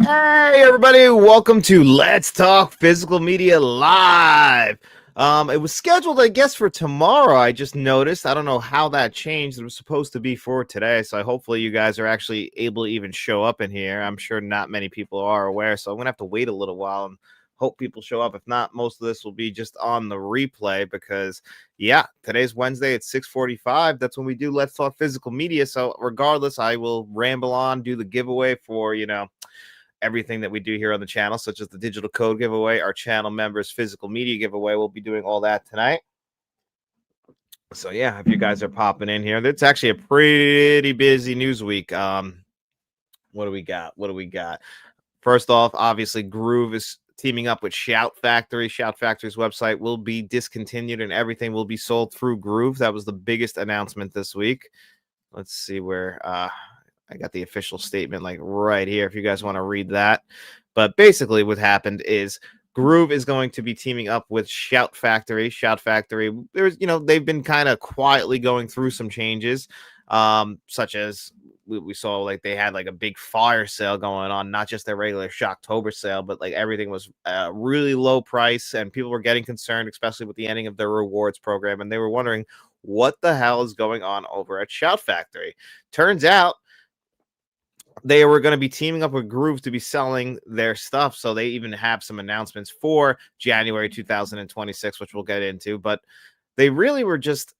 Hey everybody, welcome to Let's Talk Physical Media Live. It was scheduled, I guess, for tomorrow. I just noticed. I don't know how that changed. It was supposed to be for today, so hopefully you guys are actually able to even show up in here. I'm sure not many people are aware, so I'm gonna have to wait a little while and hope people show up. If not, most of this will be just on the replay because yeah, today's Wednesday at 6:45. That's when we do Let's Talk Physical Media. So regardless, I will ramble on, do the giveaway for everything that we do here on the channel, such as the digital code giveaway, our channel members physical media giveaway. We'll be doing all that tonight. So yeah, if you guys are popping in here, it's actually a pretty busy news week. What do we got? First off, obviously Gruv is teaming up with Shout Factory. Shout Factory's website will be discontinued and everything will be sold through Gruv. That was the biggest announcement this week. Let's see where I got the official statement like right here if you guys want to read that. But basically what happened is Gruv is going to be teaming up with Shout Factory. Shout Factory, they've been kind of quietly going through some changes, such as we saw like they had like a big fire sale going on, not just their regular Shocktober sale, but like everything was really low price and people were getting concerned, especially with the ending of their rewards program. And they were wondering what the hell is going on over at Shout Factory. Turns out they were going to be teaming up with Gruv to be selling their stuff. So they even have some announcements for January 2026, which we'll get into. But they really were just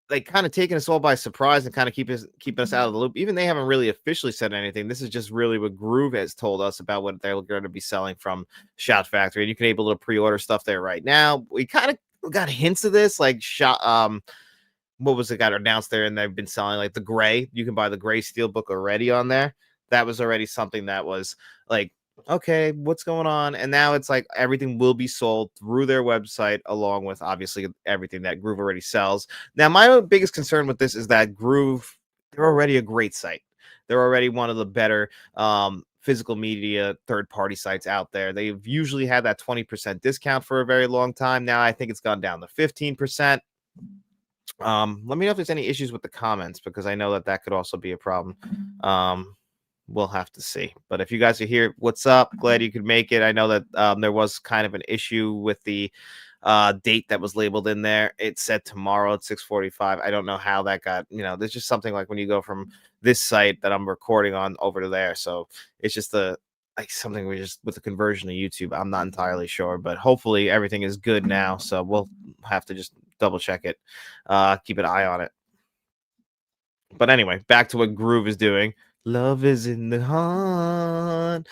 like kind of taking us all by surprise and kind of keeping us out of the loop. Even they haven't really officially said anything. This is just really what Gruv has told us about what they're going to be selling from Shout Factory. And you can able to pre-order stuff there right now. We kind of got hints of this, like what was it got announced there, and they've been selling like the gray. You can buy the gray steelbook already on there. That was already something that was like, okay, what's going on? And now it's like everything will be sold through their website, along with obviously everything that Gruv already sells. Now, my biggest concern with this is that Gruv, they're already a great site. They're already one of the better physical media third-party sites out there. They've usually had that 20% discount for a very long time. Now I think it's gone down to 15%. Let me know if there's any issues with the comments because I know that could also be a problem. We'll have to see. But if you guys are here, what's up? Glad you could make it. I know that there was kind of an issue with the date that was labeled in there. It said tomorrow at 6:45. I don't know how that got, there's just something like when you go from this site that I'm recording on over to there. So it's just like something we just with the conversion to YouTube. I'm not entirely sure, but hopefully everything is good now. So we'll have to just double check it, keep an eye on it. But anyway, back to what Gruv is doing. Love is in the heart.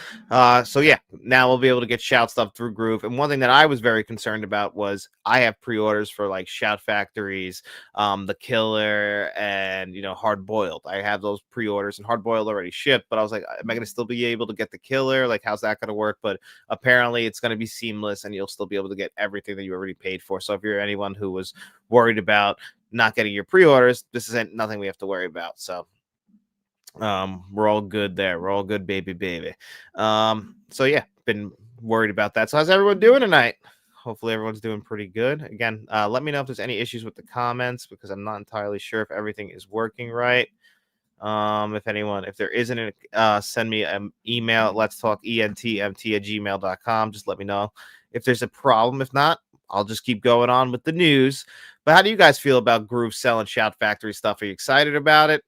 So yeah, now we'll be able to get Shout stuff through Gruv. And one thing that I was very concerned about was I have pre-orders for like Shout Factories, the Killer, and Hard Boiled. I have those pre-orders, and Hard Boiled already shipped. But I was like, am I going to still be able to get the Killer? Like, how's that going to work? But apparently, it's going to be seamless, and you'll still be able to get everything that you already paid for. So if you're anyone who was worried about not getting your pre-orders, this isn't nothing we have to worry about. So we're all good there. We're all good, baby. So yeah, been worried about that. So how's everyone doing tonight? Hopefully everyone's doing pretty good. Again, let me know if there's any issues with the comments because I'm not entirely sure if everything is working right. If there isn't, send me an email at letstalkentmt@gmail.com. Just let me know if there's a problem. If not, I'll just keep going on with the news. But how do you guys feel about Gruv selling Shout Factory stuff? Are you excited about it?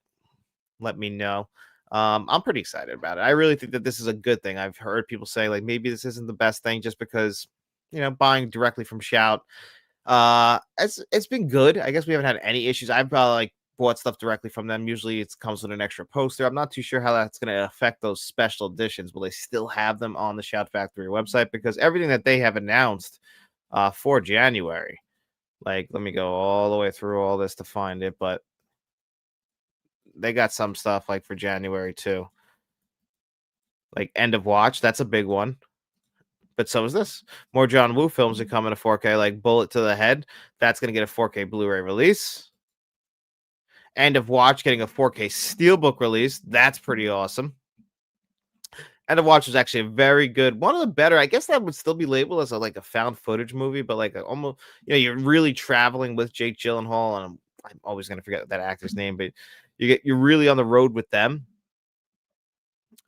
Let me know. I'm pretty excited about it. I really think that this is a good thing. I've heard people say like maybe this isn't the best thing just because buying directly from Shout. It's been good. I guess we haven't had any issues. I've probably like bought stuff directly from them. Usually it comes with an extra poster. I'm not too sure how that's going to affect those special editions. Will they still have them on the Shout Factory website? Because everything that they have announced for January, like let me go all the way through all this to find it, but they got some stuff like for January too. Like End of Watch, that's a big one. But so is this. More John Woo films are coming to 4K, like Bullet to the Head. That's going to get a 4K Blu-ray release. End of Watch getting a 4K Steelbook release. That's pretty awesome. End of Watch was actually a very good, one of the better. I guess that would still be labeled as a found footage movie, but like almost, you're really traveling with Jake Gyllenhaal, and I'm always going to forget that actor's name, but you're really on the road with them.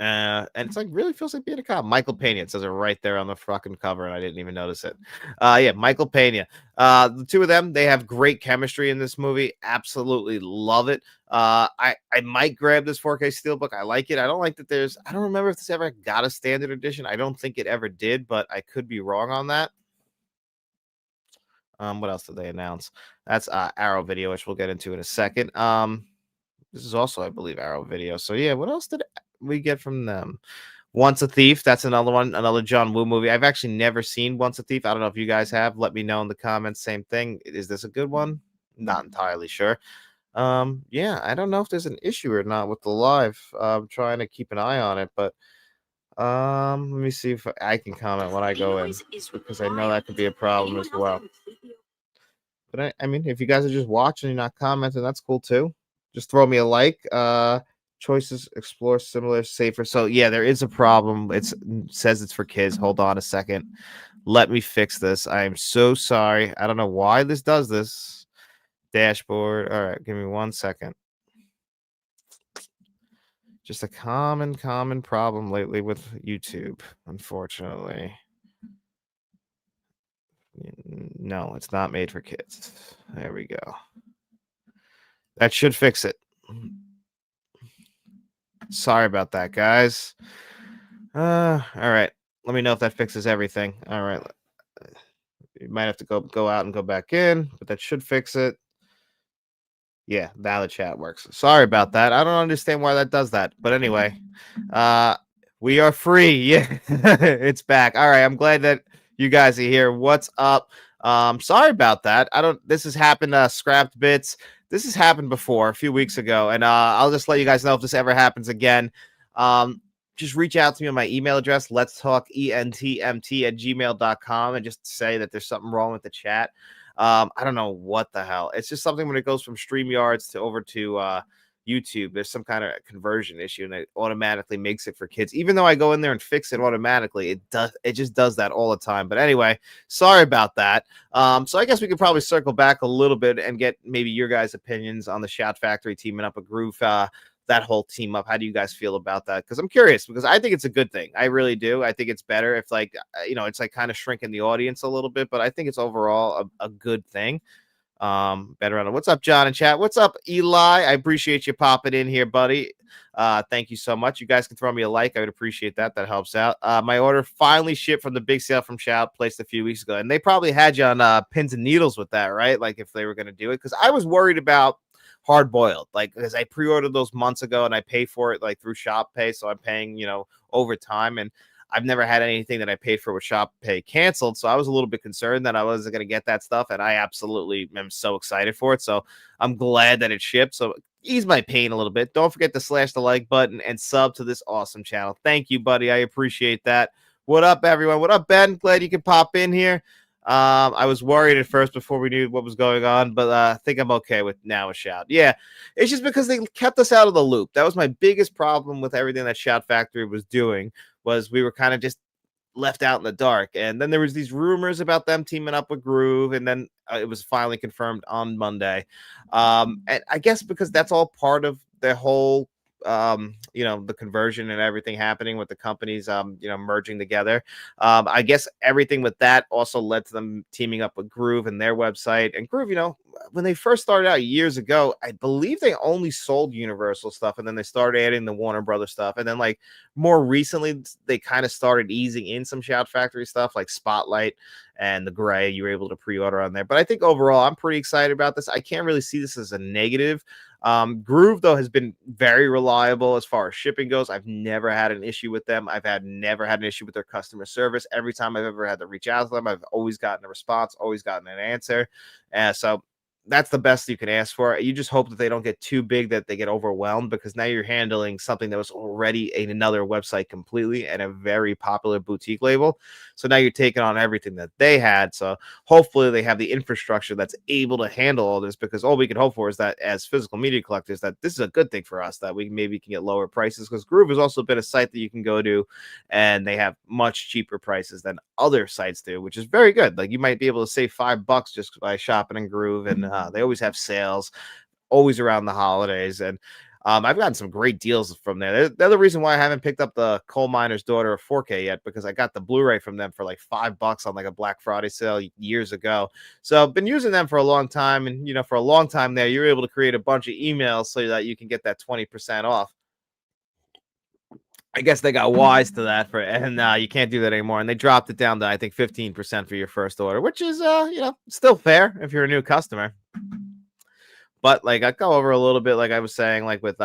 And it's like really feels like being a cop. Michael Pena, it says it right there on the fucking cover, and I didn't even notice it. Yeah, Michael Pena. The two of them, they have great chemistry in this movie. Absolutely love it. I might grab this 4K Steelbook. I like it. I don't like that I don't remember if this ever got a standard edition. I don't think it ever did, but I could be wrong on that. What else did they announce? That's Arrow Video, which we'll get into in a second. This is also, I believe, Arrow Video. So yeah, what else did we get from them? Once a Thief. That's another one, another John Woo movie. I've actually never seen Once a Thief. I don't know if you guys have. Let me know in the comments. Same thing. Is this a good one? Not entirely sure. Yeah, I don't know if there's an issue or not with the live. I'm trying to keep an eye on it, but let me see if I can comment when I go in because I know that could be a problem as well. But I mean, if you guys are just watching and not commenting, that's cool too. Just throw me a like. Choices explore similar, safer. So yeah, there is a problem. It says it's for kids. Hold on a second. Let me fix this. I am so sorry. I don't know why this does this. Dashboard. All right, give me 1 second. Just a common problem lately with YouTube, unfortunately. No, it's not made for kids. There we go. That should fix it. Sorry about that, guys. All right. Let me know if that fixes everything. All right. You might have to go out and go back in, but that should fix it. Yeah, now the chat works. Sorry about that. I don't understand why that does that. But anyway, we are free. Yeah, it's back. All right. I'm glad that you guys are here. What's up? Sorry about that. This has happened, scrapped bits. This has happened before a few weeks ago, and I'll just let you guys know if this ever happens again. Just reach out to me on my email address, letstalkentmt@gmail.com, and just say that there's something wrong with the chat. I don't know what the hell. It's just something when it goes from StreamYards to over to YouTube, there's some kind of conversion issue and it automatically makes it for kids. Even though I go in there and fix it automatically, it just does that all the time. But anyway, sorry about that. So I guess we could probably circle back a little bit and get maybe your guys' opinions on the Shout Factory teaming up with Gruv. That whole team up. How do you guys feel about that? Because I'm curious, because I think it's a good thing. I really do. I think it's better if like it's like kind of shrinking the audience a little bit, but I think it's overall a good thing. Better on it. What's up, John and chat? What's up, Eli? I appreciate you popping in here, buddy. Thank you so much. You guys can throw me a like. I would appreciate that. That helps out. My order finally shipped from the big sale from Shout, placed a few weeks ago, and they probably had you on pins and needles with that, right? Like if they were going to do it, because I was worried about hard boiled, like because I pre-ordered those months ago and I pay for it like through Shop Pay, so I'm paying over time, and I've never had anything that I paid for with Shop Pay canceled, so I was a little bit concerned that I wasn't going to get that stuff, and I absolutely am so excited for it. So I'm glad that it shipped. So ease my pain a little bit. Don't forget to slash the like button and sub to this awesome channel. Thank you, buddy. I appreciate that. What up, everyone? What up, Ben? Glad you could pop in here. I was worried at first before we knew what was going on, but I think I'm okay with now a Shout. Yeah, it's just because they kept us out of the loop. That was my biggest problem with everything that Shout Factory was doing, was we were kind of just left out in the dark. And then there was these rumors about them teaming up with Gruv, and then it was finally confirmed on Monday. And I guess because that's all part of the whole the conversion and everything happening with the companies merging together. I guess everything with that also led to them teaming up with Gruv and their website. And Gruv, when they first started out years ago, I believe they only sold Universal stuff, and then they started adding the Warner Brothers stuff, and then like more recently they kind of started easing in some Shout Factory stuff like Spotlight and the Gray. You were able to pre-order on there, but I think overall I'm pretty excited about this. I can't really see this as a negative. Gruv, though, has been very reliable as far as shipping goes. I've never had an issue with them. Never had an issue with their customer service. Every time I've ever had to reach out to them, I've always gotten a response, always gotten an answer. So that's the best you can ask for. You just hope that they don't get too big, that they get overwhelmed, because now you're handling something that was already another website completely and a very popular boutique label. So now you're taking on everything that they had. So hopefully they have the infrastructure that's able to handle all this, because all we can hope for is that as physical media collectors, that this is a good thing for us, that we maybe can get lower prices, because Gruv has also been a site that you can go to and they have much cheaper prices than other sites do, which is very good. Like you might be able to save $5 just by shopping in Gruv, and they always have sales, always around the holidays. And I've gotten some great deals from there. They're the reason why I haven't picked up the Coal Miner's Daughter 4K yet, because I got the Blu-ray from them for like $5 on like a Black Friday sale years ago. So I've been using them for a long time, and for a long time there, you're able to create a bunch of emails so that you can get that 20% off. I guess they got wise to that and you can't do that anymore. And they dropped it down to, I think, 15% for your first order, which is still fair if you're a new customer. But like I go over a little bit, like I was saying, like with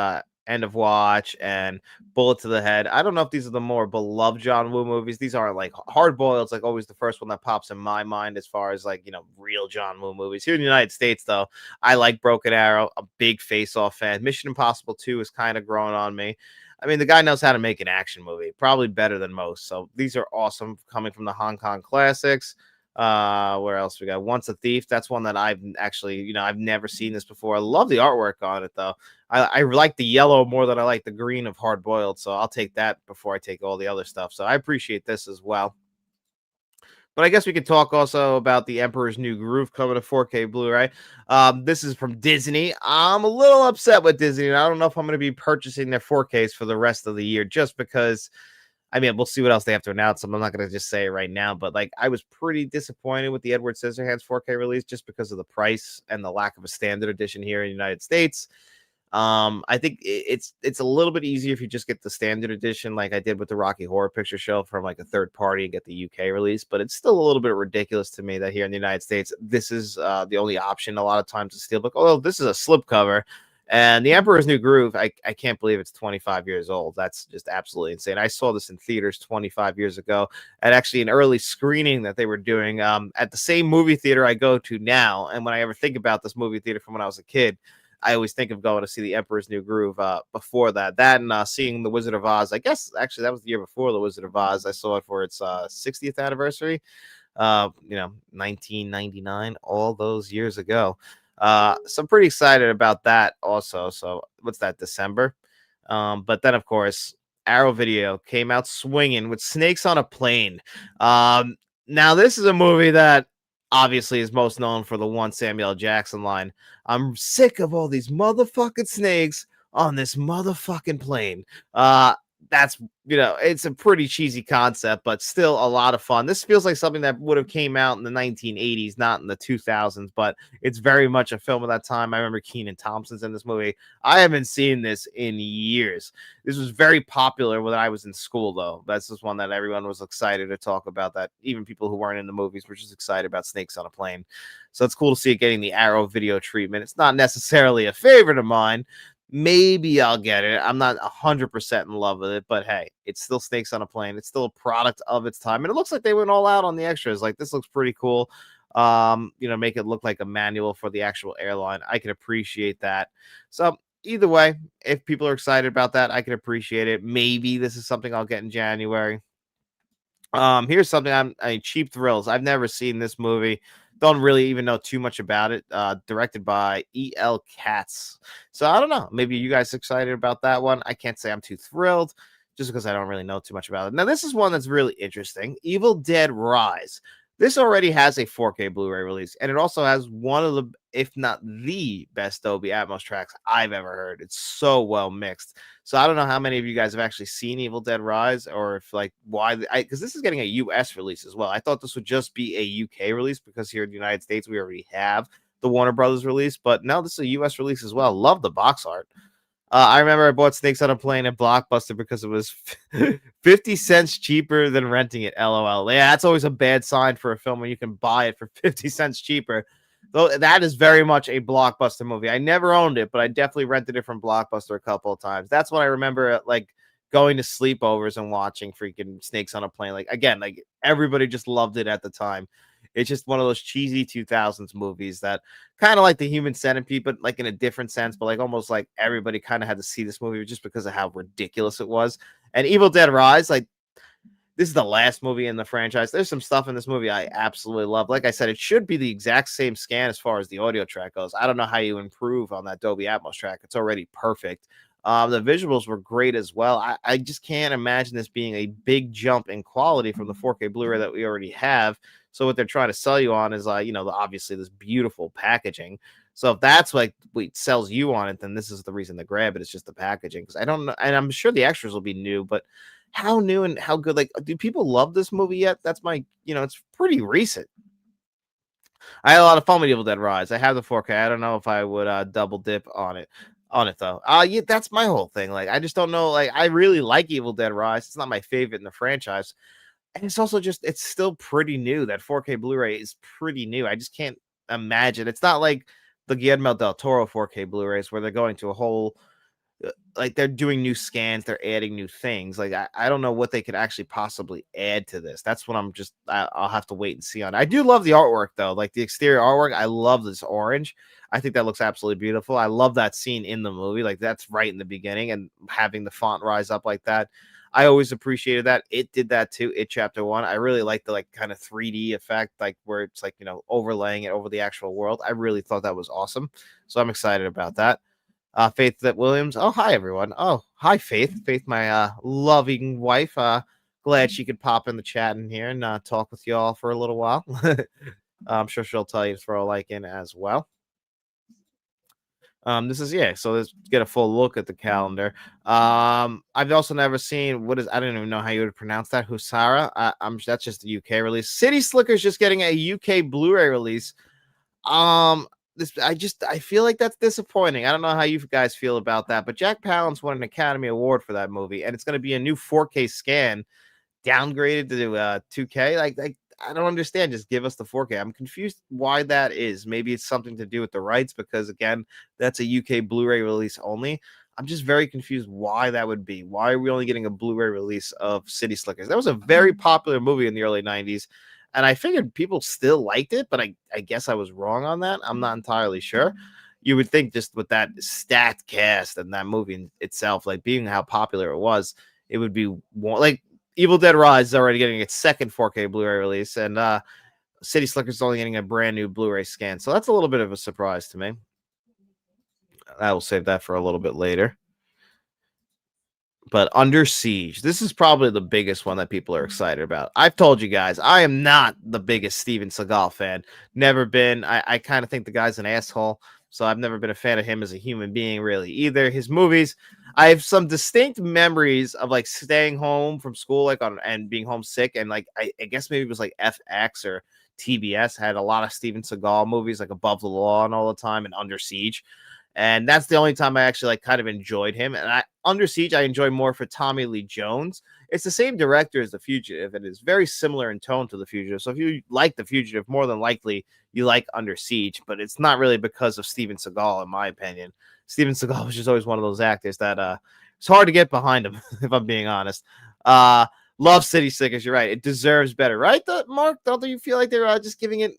End of Watch and Bullet to the Head. I don't know if these are the more beloved John Woo movies. These aren't like Hard Boiled's like always the first one that pops in my mind as far as like real John Woo movies. Here in the United States, though, I like Broken Arrow, a big Face Off fan. Mission Impossible 2 is kind of growing on me. I mean, the guy knows how to make an action movie, probably better than most. So these are awesome, coming from the Hong Kong classics. Where else we got? Once a Thief. That's one that I've actually, I've never seen this before. I love the artwork on it, though. I like the yellow more than I like the green of Hard Boiled, so I'll take that before I take all the other stuff. So I appreciate this as well. But I guess we could talk also about the Emperor's New Groove coming to 4K Blu-ray. This is from Disney. I'm a little upset with Disney, and I don't know if I'm going to be purchasing their 4Ks for the rest of the year, just because. I mean, we'll see what else they have to announce. I'm not going to just say it right now, but like I was pretty disappointed with the Edward Scissorhands 4K release just because of the price and the lack of a standard edition here in the United States. I think it's a little bit easier if you just get the standard edition, like I did with the Rocky Horror Picture Show, from like a third party and get the UK release. But it's still a little bit ridiculous to me that here in the United States, this is the only option a lot of times to steelbook. Although this is a slipcover. And The Emperor's New Groove, I can't believe it's 25 years old. That's just absolutely insane. I saw this in theaters 25 years ago, and actually an early screening that they were doing at the same movie theater I go to now. And when I ever think about this movie theater from when I was a kid, I always think of going to see The Emperor's New Groove before that. That and seeing The Wizard of Oz. I guess actually that was the year before The Wizard of Oz. I saw it for its 60th anniversary, 1999, all those years ago. So I'm pretty excited about that also. So what's that, December? But then, of course, Arrow Video came out swinging with Snakes on a Plane. Now, this is a movie that obviously is most known for the one Samuel L. Jackson line. I'm sick of all these motherfucking snakes on this motherfucking plane. That's it's a pretty cheesy concept, but still a lot of fun. This feels like something that would have came out in the 1980s, not in the 2000s, but it's very much a film of that time. I remember Kenan Thompson's in this movie. I haven't seen this in years. This was very popular when I was in school, though. That's just one that everyone was excited to talk about, that even people who weren't in the movies were just excited about Snakes on a Plane. So it's cool to see it getting the Arrow Video treatment. It's not necessarily a favorite of mine. Maybe I'll get it. I'm not 100% in love with it, but hey, it's still Snakes on a Plane. It's still a product of its time, and it looks like they went all out on the extras. Like, this looks pretty cool. Make it look like a manual for the actual airline. I can appreciate that. So either way, if people are excited about that, I can appreciate it. Maybe this is something I'll get in January. Here's something Cheap Thrills. I've never seen this movie. Don't really even know too much about it. Directed by E.L. Katz. So I don't know. Maybe you guys are excited about that one. I can't say I'm too thrilled just because I don't really know too much about it. Now, this is one that's really interesting. Evil Dead Rise. This already has a 4K Blu-ray release, and it also has one of the, if not the best Dolby Atmos tracks I've ever heard. It's so well mixed. So I don't know how many of you guys have actually seen Evil Dead Rise, or if like why, because this is getting a US release as well. I thought this would just be a UK release because here in the United States we already have the Warner Brothers release, but no, this is a US release as well. Love the box art. I remember I bought Snakes on a Plane at Blockbuster because it was 50 cents cheaper than renting it. LOL. Yeah, that's always a bad sign for a film when you can buy it for 50 cents cheaper. Though that is very much a Blockbuster movie. I never owned it, but I definitely rented it from Blockbuster a couple of times. That's what I remember, like going to sleepovers and watching freaking Snakes on a Plane. Like, again, like everybody just loved it at the time. It's just one of those cheesy 2000s movies that kind of like the Human Centipede, but like in a different sense, but like almost like everybody kind of had to see this movie just because of how ridiculous it was. And Evil Dead Rise, like, this is the last movie in the franchise. There's some stuff in this movie I absolutely love. Like I said, it should be the exact same scan as far as the audio track goes. I don't know how you improve on that Dolby Atmos track. It's already perfect. The visuals were great as well. I just can't imagine this being a big jump in quality from the 4K Blu-ray that we already have. So what they're trying to sell you on is, obviously this beautiful packaging. So if that's like what sells you on it, then this is the reason to grab it. It's just the packaging because I don't know, and I'm sure the extras will be new, but how new and how good? Like, do people love this movie yet? That's my, it's pretty recent. I had a lot of fun with Evil Dead Rise. I have the 4K. I don't know if I would double dip on it though. Yeah, that's my whole thing. Like, I just don't know. Like, I really like Evil Dead Rise. It's not my favorite in the franchise, and it's also just it's still pretty new. That 4K Blu-ray is pretty new. I just can't imagine. It's not like the Guillermo del Toro 4K Blu-rays where they're going to a whole like they're doing new scans, they're adding new things. Like I don't know what they could actually possibly add to this. That's what I'll have to wait and see on. I do love the artwork though, like the exterior artwork. I love this orange. I think that looks absolutely beautiful. I love that scene in the movie. Like that's right in the beginning and having the font rise up like that. I always appreciated that. It did that too. It chapter 1. I really like the like kind of 3D effect, like where it's like, overlaying it over the actual world. I really thought that was awesome. So I'm excited about that. Faith that Williams. Oh, hi everyone. Oh, hi Faith. Faith, my loving wife. Glad she could pop in the chat in here and talk with you all for a little while. I'm sure she'll tell you to throw a like in as well. This is yeah. So let's get a full look at the calendar. I've also never seen I don't even know how you would pronounce that. Husara. That's just the UK release. City Slickers just getting a UK Blu-ray release. I feel like that's disappointing. I don't know how you guys feel about that, but Jack Palance won an Academy Award for that movie, and it's going to be a new 4K scan, downgraded to 2K. Like I don't understand. Just give us the 4K. I'm confused why that is. Maybe it's something to do with the rights because again, that's a UK Blu-ray release only. I'm just very confused why that would be. Why are we only getting a Blu-ray release of City Slickers? That was a very popular movie in the early 90s. And I figured people still liked it, but I guess I was wrong on that. I'm not entirely sure. You would think just with that stat cast and that movie in itself, like being how popular it was, it would be more like Evil Dead Rise is already getting its second 4K Blu-ray release, and City Slickers is only getting a brand new Blu-ray scan. So that's a little bit of a surprise to me. I will save that for a little bit later. But Under Siege, this is probably the biggest one that people are excited about. I've told you guys, I am not the biggest Steven Seagal fan. Never been. I kind of think the guy's an asshole. So I've never been a fan of him as a human being, really, either. His movies, I have some distinct memories of like staying home from school, and being homesick. And like, I guess maybe it was like FX or TBS had a lot of Steven Seagal movies, like Above the Law and all the time, and Under Siege. And that's the only time I actually like kind of enjoyed him. And Under Siege, I enjoy more for Tommy Lee Jones. It's the same director as The Fugitive, and it's very similar in tone to The Fugitive. So if you like The Fugitive, more than likely you like Under Siege, but it's not really because of Steven Seagal, in my opinion. Steven Seagal was just always one of those actors that it's hard to get behind him, if I'm being honest. Love City Slickers, you're right. It deserves better, right, Mark? Don't you feel like they're just giving it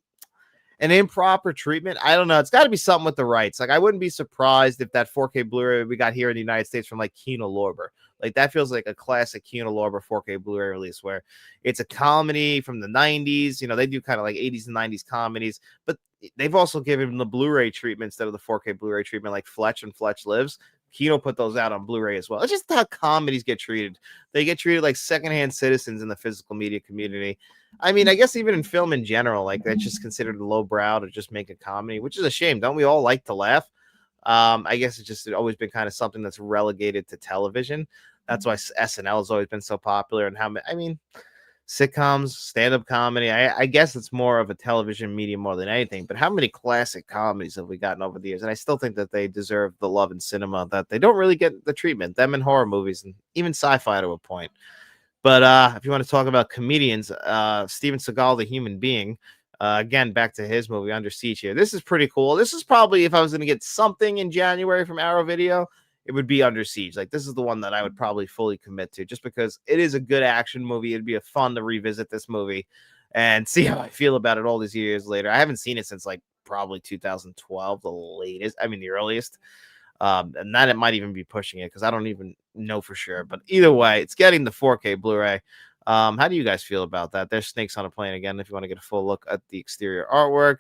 an improper treatment? I don't know. It's got to be something with the rights. Like, I wouldn't be surprised if that 4K Blu-ray we got here in the United States from like Kino Lorber. Like, that feels like a classic Kino Lorber 4K Blu-ray release where it's a comedy from the 90s. They do kind of like 80s and 90s comedies, but they've also given the Blu-ray treatment instead of the 4K Blu-ray treatment, like Fletch and Fletch Lives. Kino put those out on Blu-ray as well. It's just how comedies get treated. They get treated like secondhand citizens in the physical media community. I mean, I guess even in film in general, like that's just considered lowbrow to just make a comedy, which is a shame. Don't we all like to laugh? I guess it's always been kind of something that's relegated to television. That's why SNL has always been so popular. And sitcoms, stand-up comedy. I guess it's more of a television medium more than anything. But how many classic comedies have we gotten over the years? And I still think that they deserve the love in cinema that they don't really get the treatment. Them in horror movies and even sci-fi to a point. But if you want to talk about comedians, Steven Seagal, the human being, again, back to his movie Under Siege here. This is pretty cool. This is probably, if I was going to get something in January from Arrow Video, it would be Under Siege. Like, this is the one that I would probably fully commit to just because it is a good action movie. It'd be a fun to revisit this movie and see how I feel about it all these years later. I haven't seen it since like probably 2012, the earliest. And that it might even be pushing it because I don't even know for sure. But either way, it's getting the 4K Blu-ray. How do you guys feel about that? There's Snakes on a Plane again. If you want to get a full look at the exterior artwork,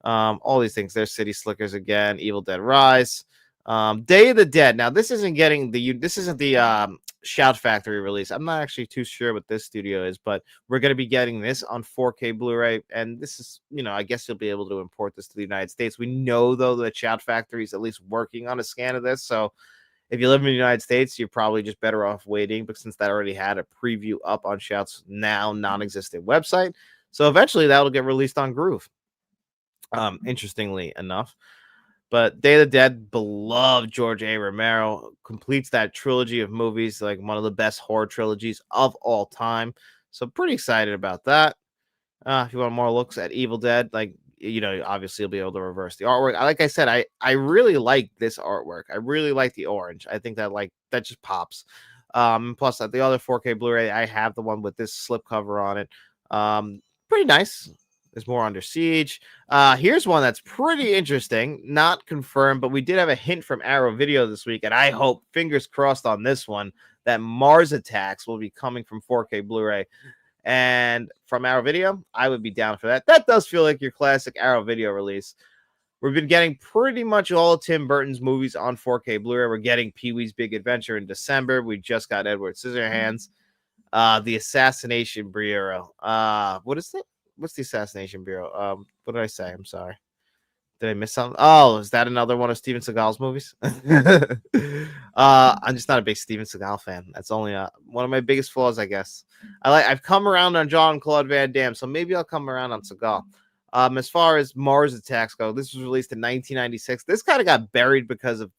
all these things. There's City Slickers again. Evil Dead Rise. Day of the Dead. Now this isn't the Shout Factory release. I'm not actually too sure what this studio is, but we're going to be getting this on 4K Blu-ray, and this is, I guess you'll be able to import this to the United States. We know though that Shout Factory is at least working on a scan of this, so if you live in the United States, you're probably just better off waiting. But since that already had a preview up on Shout's now non-existent website, so eventually that'll get released on Gruv. Interestingly enough. But Day of the Dead, beloved George A. Romero, completes that trilogy of movies, like one of the best horror trilogies of all time. So pretty excited about that. If you want more looks at Evil Dead, like, obviously you'll be able to reverse the artwork. Like I said, I really like this artwork. I really like the orange. I think that just pops. Plus the other 4K Blu-ray, I have the one with this slipcover on it. Pretty nice. There's more Under Siege. Here's one that's pretty interesting. Not confirmed, but we did have a hint from Arrow Video this week, and I hope, fingers crossed on this one, that Mars Attacks will be coming from 4K Blu-ray. And from Arrow Video, I would be down for that. That does feel like your classic Arrow Video release. We've been getting pretty much all of Tim Burton's movies on 4K Blu-ray. We're getting Pee-wee's Big Adventure in December. We just got Edward Scissorhands. The Assassination Bureau. What is it? What's the Assassination Bureau? What did I say? I'm sorry. Did I miss something? Oh, is that another one of Steven Seagal's movies? I'm just not a big Steven Seagal fan. That's only one of my biggest flaws, I guess. I've come around on Jean-Claude Van Damme, so maybe I'll come around on Seagal. As far as Mars Attacks go, this was released in 1996. This kind of got buried because of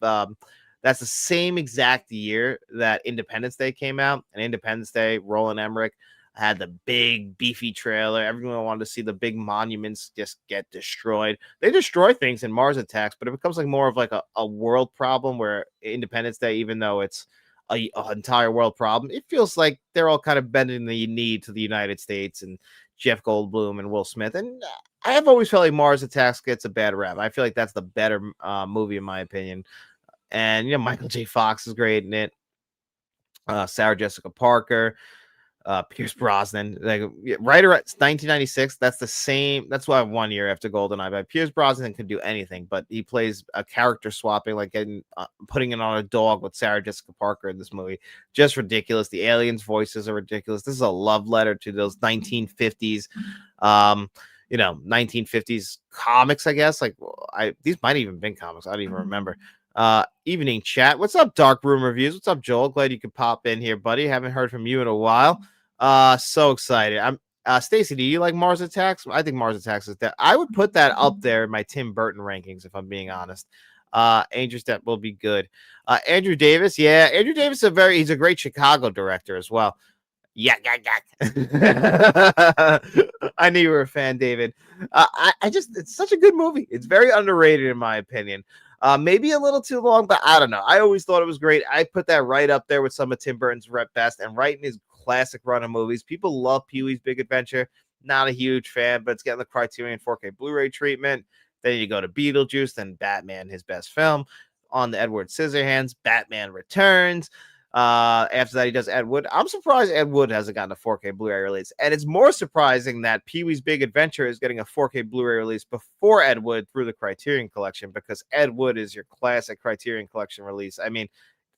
that's the same exact year that Independence Day came out. And Independence Day, Roland Emmerich had the big beefy trailer. Everyone wanted to see the big monuments just get destroyed. They destroy things in Mars Attacks, but it becomes like more of like a world problem, where Independence Day, even though it's a entire world problem, it feels like they're all kind of bending the knee to the United States and Jeff Goldblum and Will Smith. And I have always felt like Mars Attacks gets a bad rap. I feel like that's the better movie in my opinion. And Michael J. Fox is great in it. Sarah Jessica Parker. Pierce Brosnan, right around 1996. That's the same. That's why 1 year after GoldenEye. But Pierce Brosnan can do anything, but he plays a character swapping, like putting it on a dog with Sarah Jessica Parker in this movie. Just ridiculous. The aliens' voices are ridiculous. This is a love letter to those 1950s, 1950s comics. I guess these might even been comics. I don't even remember. Evening chat. What's up, Dark Room Reviews? What's up, Joel? Glad you could pop in here, buddy. Haven't heard from you in a while. So excited. I'm Stacy, do you like Mars Attacks? I think Mars Attacks is that. I would put that up there in my Tim Burton rankings, if I'm being honest. Angel Step will be good. Andrew Davis, yeah, Andrew Davis he's a great Chicago director as well. Yeah. I knew you were a fan, David. It's such a good movie. It's very underrated in my opinion. Maybe a little too long, but I don't know. I always thought it was great. I put that right up there with some of Tim Burton's rep best, and right in his classic run of movies. People love Pee-wee's Big Adventure. Not a huge fan, but it's getting the Criterion 4K Blu-ray treatment. Then you go to Beetlejuice, then Batman, his best film. On the Edward Scissorhands, Batman Returns. After that, he does Ed Wood. I'm surprised Ed Wood hasn't gotten a 4K Blu-ray release. And it's more surprising that Pee-wee's Big Adventure is getting a 4K Blu-ray release before Ed Wood through the Criterion Collection, because Ed Wood is your classic Criterion Collection release. I mean,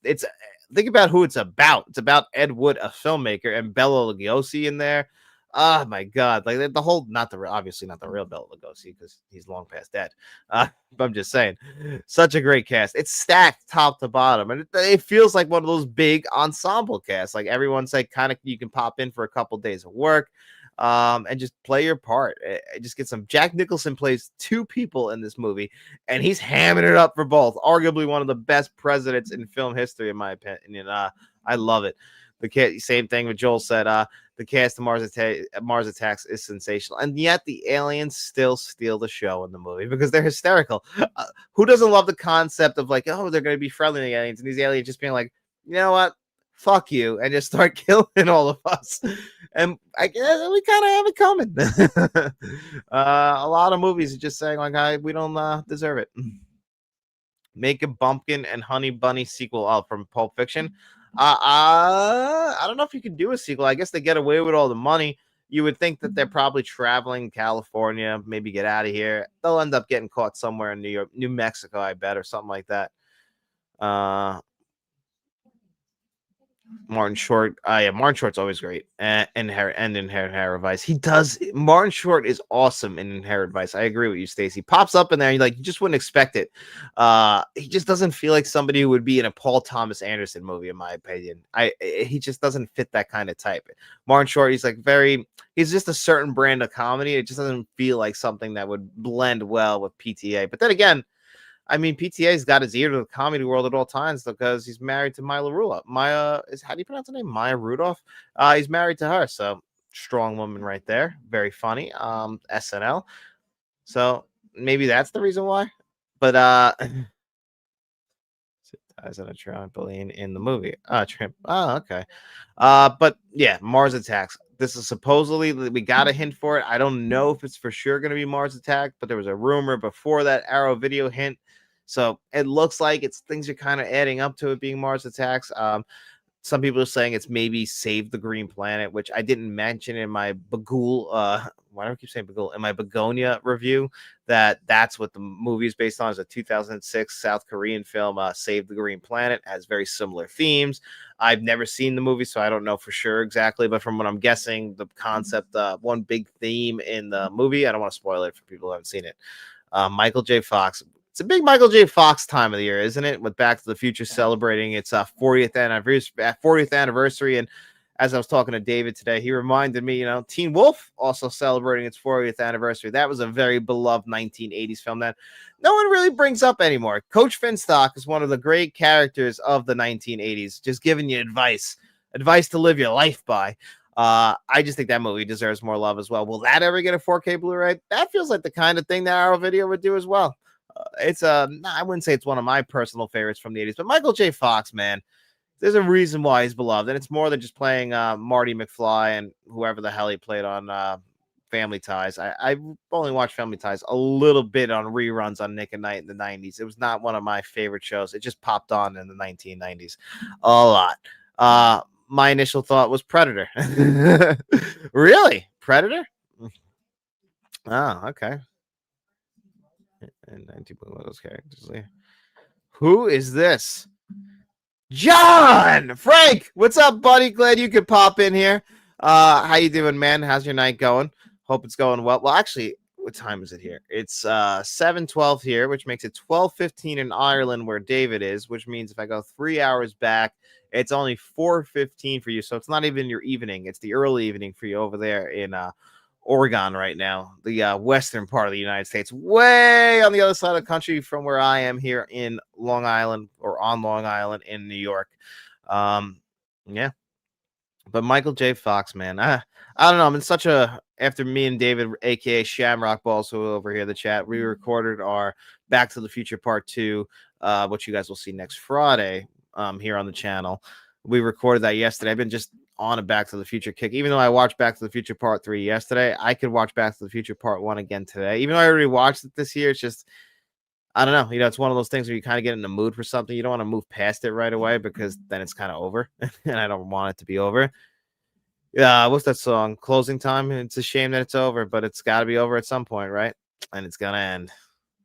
think about who it's about. It's about Ed Wood, a filmmaker, and Bela Lugosi in there. Oh my God! Like the whole, obviously not the real Bela Lugosi, because he's long past dead. But I'm just saying, such a great cast. It's stacked top to bottom, and it feels like one of those big ensemble casts. Like everyone's like kind of, you can pop in for a couple days of work, and just play your part. Just get some. Jack Nicholson plays two people in this movie, and he's hamming it up for both. Arguably one of the best presidents in film history, in my opinion. I love it. The same thing with Joel said. The cast of Mars Attacks is sensational, and yet the aliens still steal the show in the movie because they're hysterical. Who doesn't love the concept of like, oh, they're going to be friendly to the aliens, and these aliens just being like, you know what, fuck you, and just start killing all of us. And I guess we kind of have it coming. A lot of movies are just saying like, we don't deserve it. Make a Bumpkin and Honey Bunny sequel out from Pulp Fiction. I don't know if you can do a sequel. I guess they get away with all the money. You would think that they're probably traveling California, maybe get out of here. They'll end up getting caught somewhere in New Mexico, I bet, or something like that. Martin Short. Yeah, Martin Short's always great. And Inherent Vice. He does. Martin Short is awesome in Inherent Vice. I agree with you, Stacey. Pops up in there, and you just wouldn't expect it. He just doesn't feel like somebody who would be in a Paul Thomas Anderson movie, in my opinion. He just doesn't fit that kind of type. Martin Short, he's just a certain brand of comedy. It just doesn't feel like something that would blend well with PTA. But then again, I mean, PTA's got his ear to the comedy world at all times because he's married to Maya Rudolph. How do you pronounce her name? Maya Rudolph. He's married to her, so strong woman right there. Very funny. SNL. So maybe that's the reason why. But as on a trampoline in the movie. Okay. But yeah, Mars Attacks. This is supposedly, we got a hint for it. I don't know if it's for sure going to be Mars Attack, but there was a rumor before that Arrow video hint. So it looks like things are kind of adding up to it being Mars Attacks. Some people are saying it's maybe Save the Green Planet, which I didn't mention in my Bagul. Why do I keep saying Bagul? In my Begonia review, that's what the movie is based on. Is a 2006 South Korean film, Save the Green Planet. Has very similar themes. I've never seen the movie, so I don't know for sure exactly. But from what I'm guessing, the concept, one big theme in the movie. I don't want to spoil it for people who haven't seen it. Michael J. Fox. It's a big Michael J. Fox time of the year, isn't it? With Back to the Future celebrating its 40th anniversary. And as I was talking to David today, he reminded me, Teen Wolf also celebrating its 40th anniversary. That was a very beloved 1980s film that no one really brings up anymore. Coach Finstock is one of the great characters of the 1980s, just giving you advice to live your life by. I just think that movie deserves more love as well. Will that ever get a 4K Blu-ray? That feels like the kind of thing that Arrow Video would do as well. I wouldn't say it's one of my personal favorites from the 80s, but Michael J. Fox, man, there's a reason why he's beloved, and it's more than just playing Marty McFly and whoever the hell he played on Family Ties. I've only watched Family Ties a little bit on reruns on Nick at Night in the 90s. It was not one of my favorite shows. It just popped on in the 1990s a lot. My initial thought was Predator. Really? Predator? Oh, okay. And 19 of those characters. Who is this? John Frank, what's up, buddy? Glad you could pop in here. How you doing, man? How's your night going? Hope it's going well. Well, actually, what time is it here? It's 7:12 here, which makes it 12:15 in Ireland where David is, which means if I go 3 hours back, it's only 4:15 for you. So it's not even your evening. It's the early evening for you over there in Oregon right now, the western part of the United States, way on the other side of the country from where I am here in Long Island, or on Long Island in New York. Yeah. But Michael J. Fox, man, I don't know. I'm in such after me and David, aka Shamrock Balls, who are over here in the chat, we recorded our Back to the Future Part 2, which you guys will see next Friday here on the channel. We recorded that yesterday. I've been just on a Back to the Future kick. Even though I watched Back to the Future Part 3 yesterday, I could watch Back to the Future Part 1 again today. Even though I already watched it this year, it's just, I don't know. It's one of those things where you kind of get in the mood for something. You don't want to move past it right away because then it's kind of over. And I don't want it to be over. Yeah, what's that song? Closing Time. It's a shame that it's over, but it's got to be over at some point, right? And it's going to end.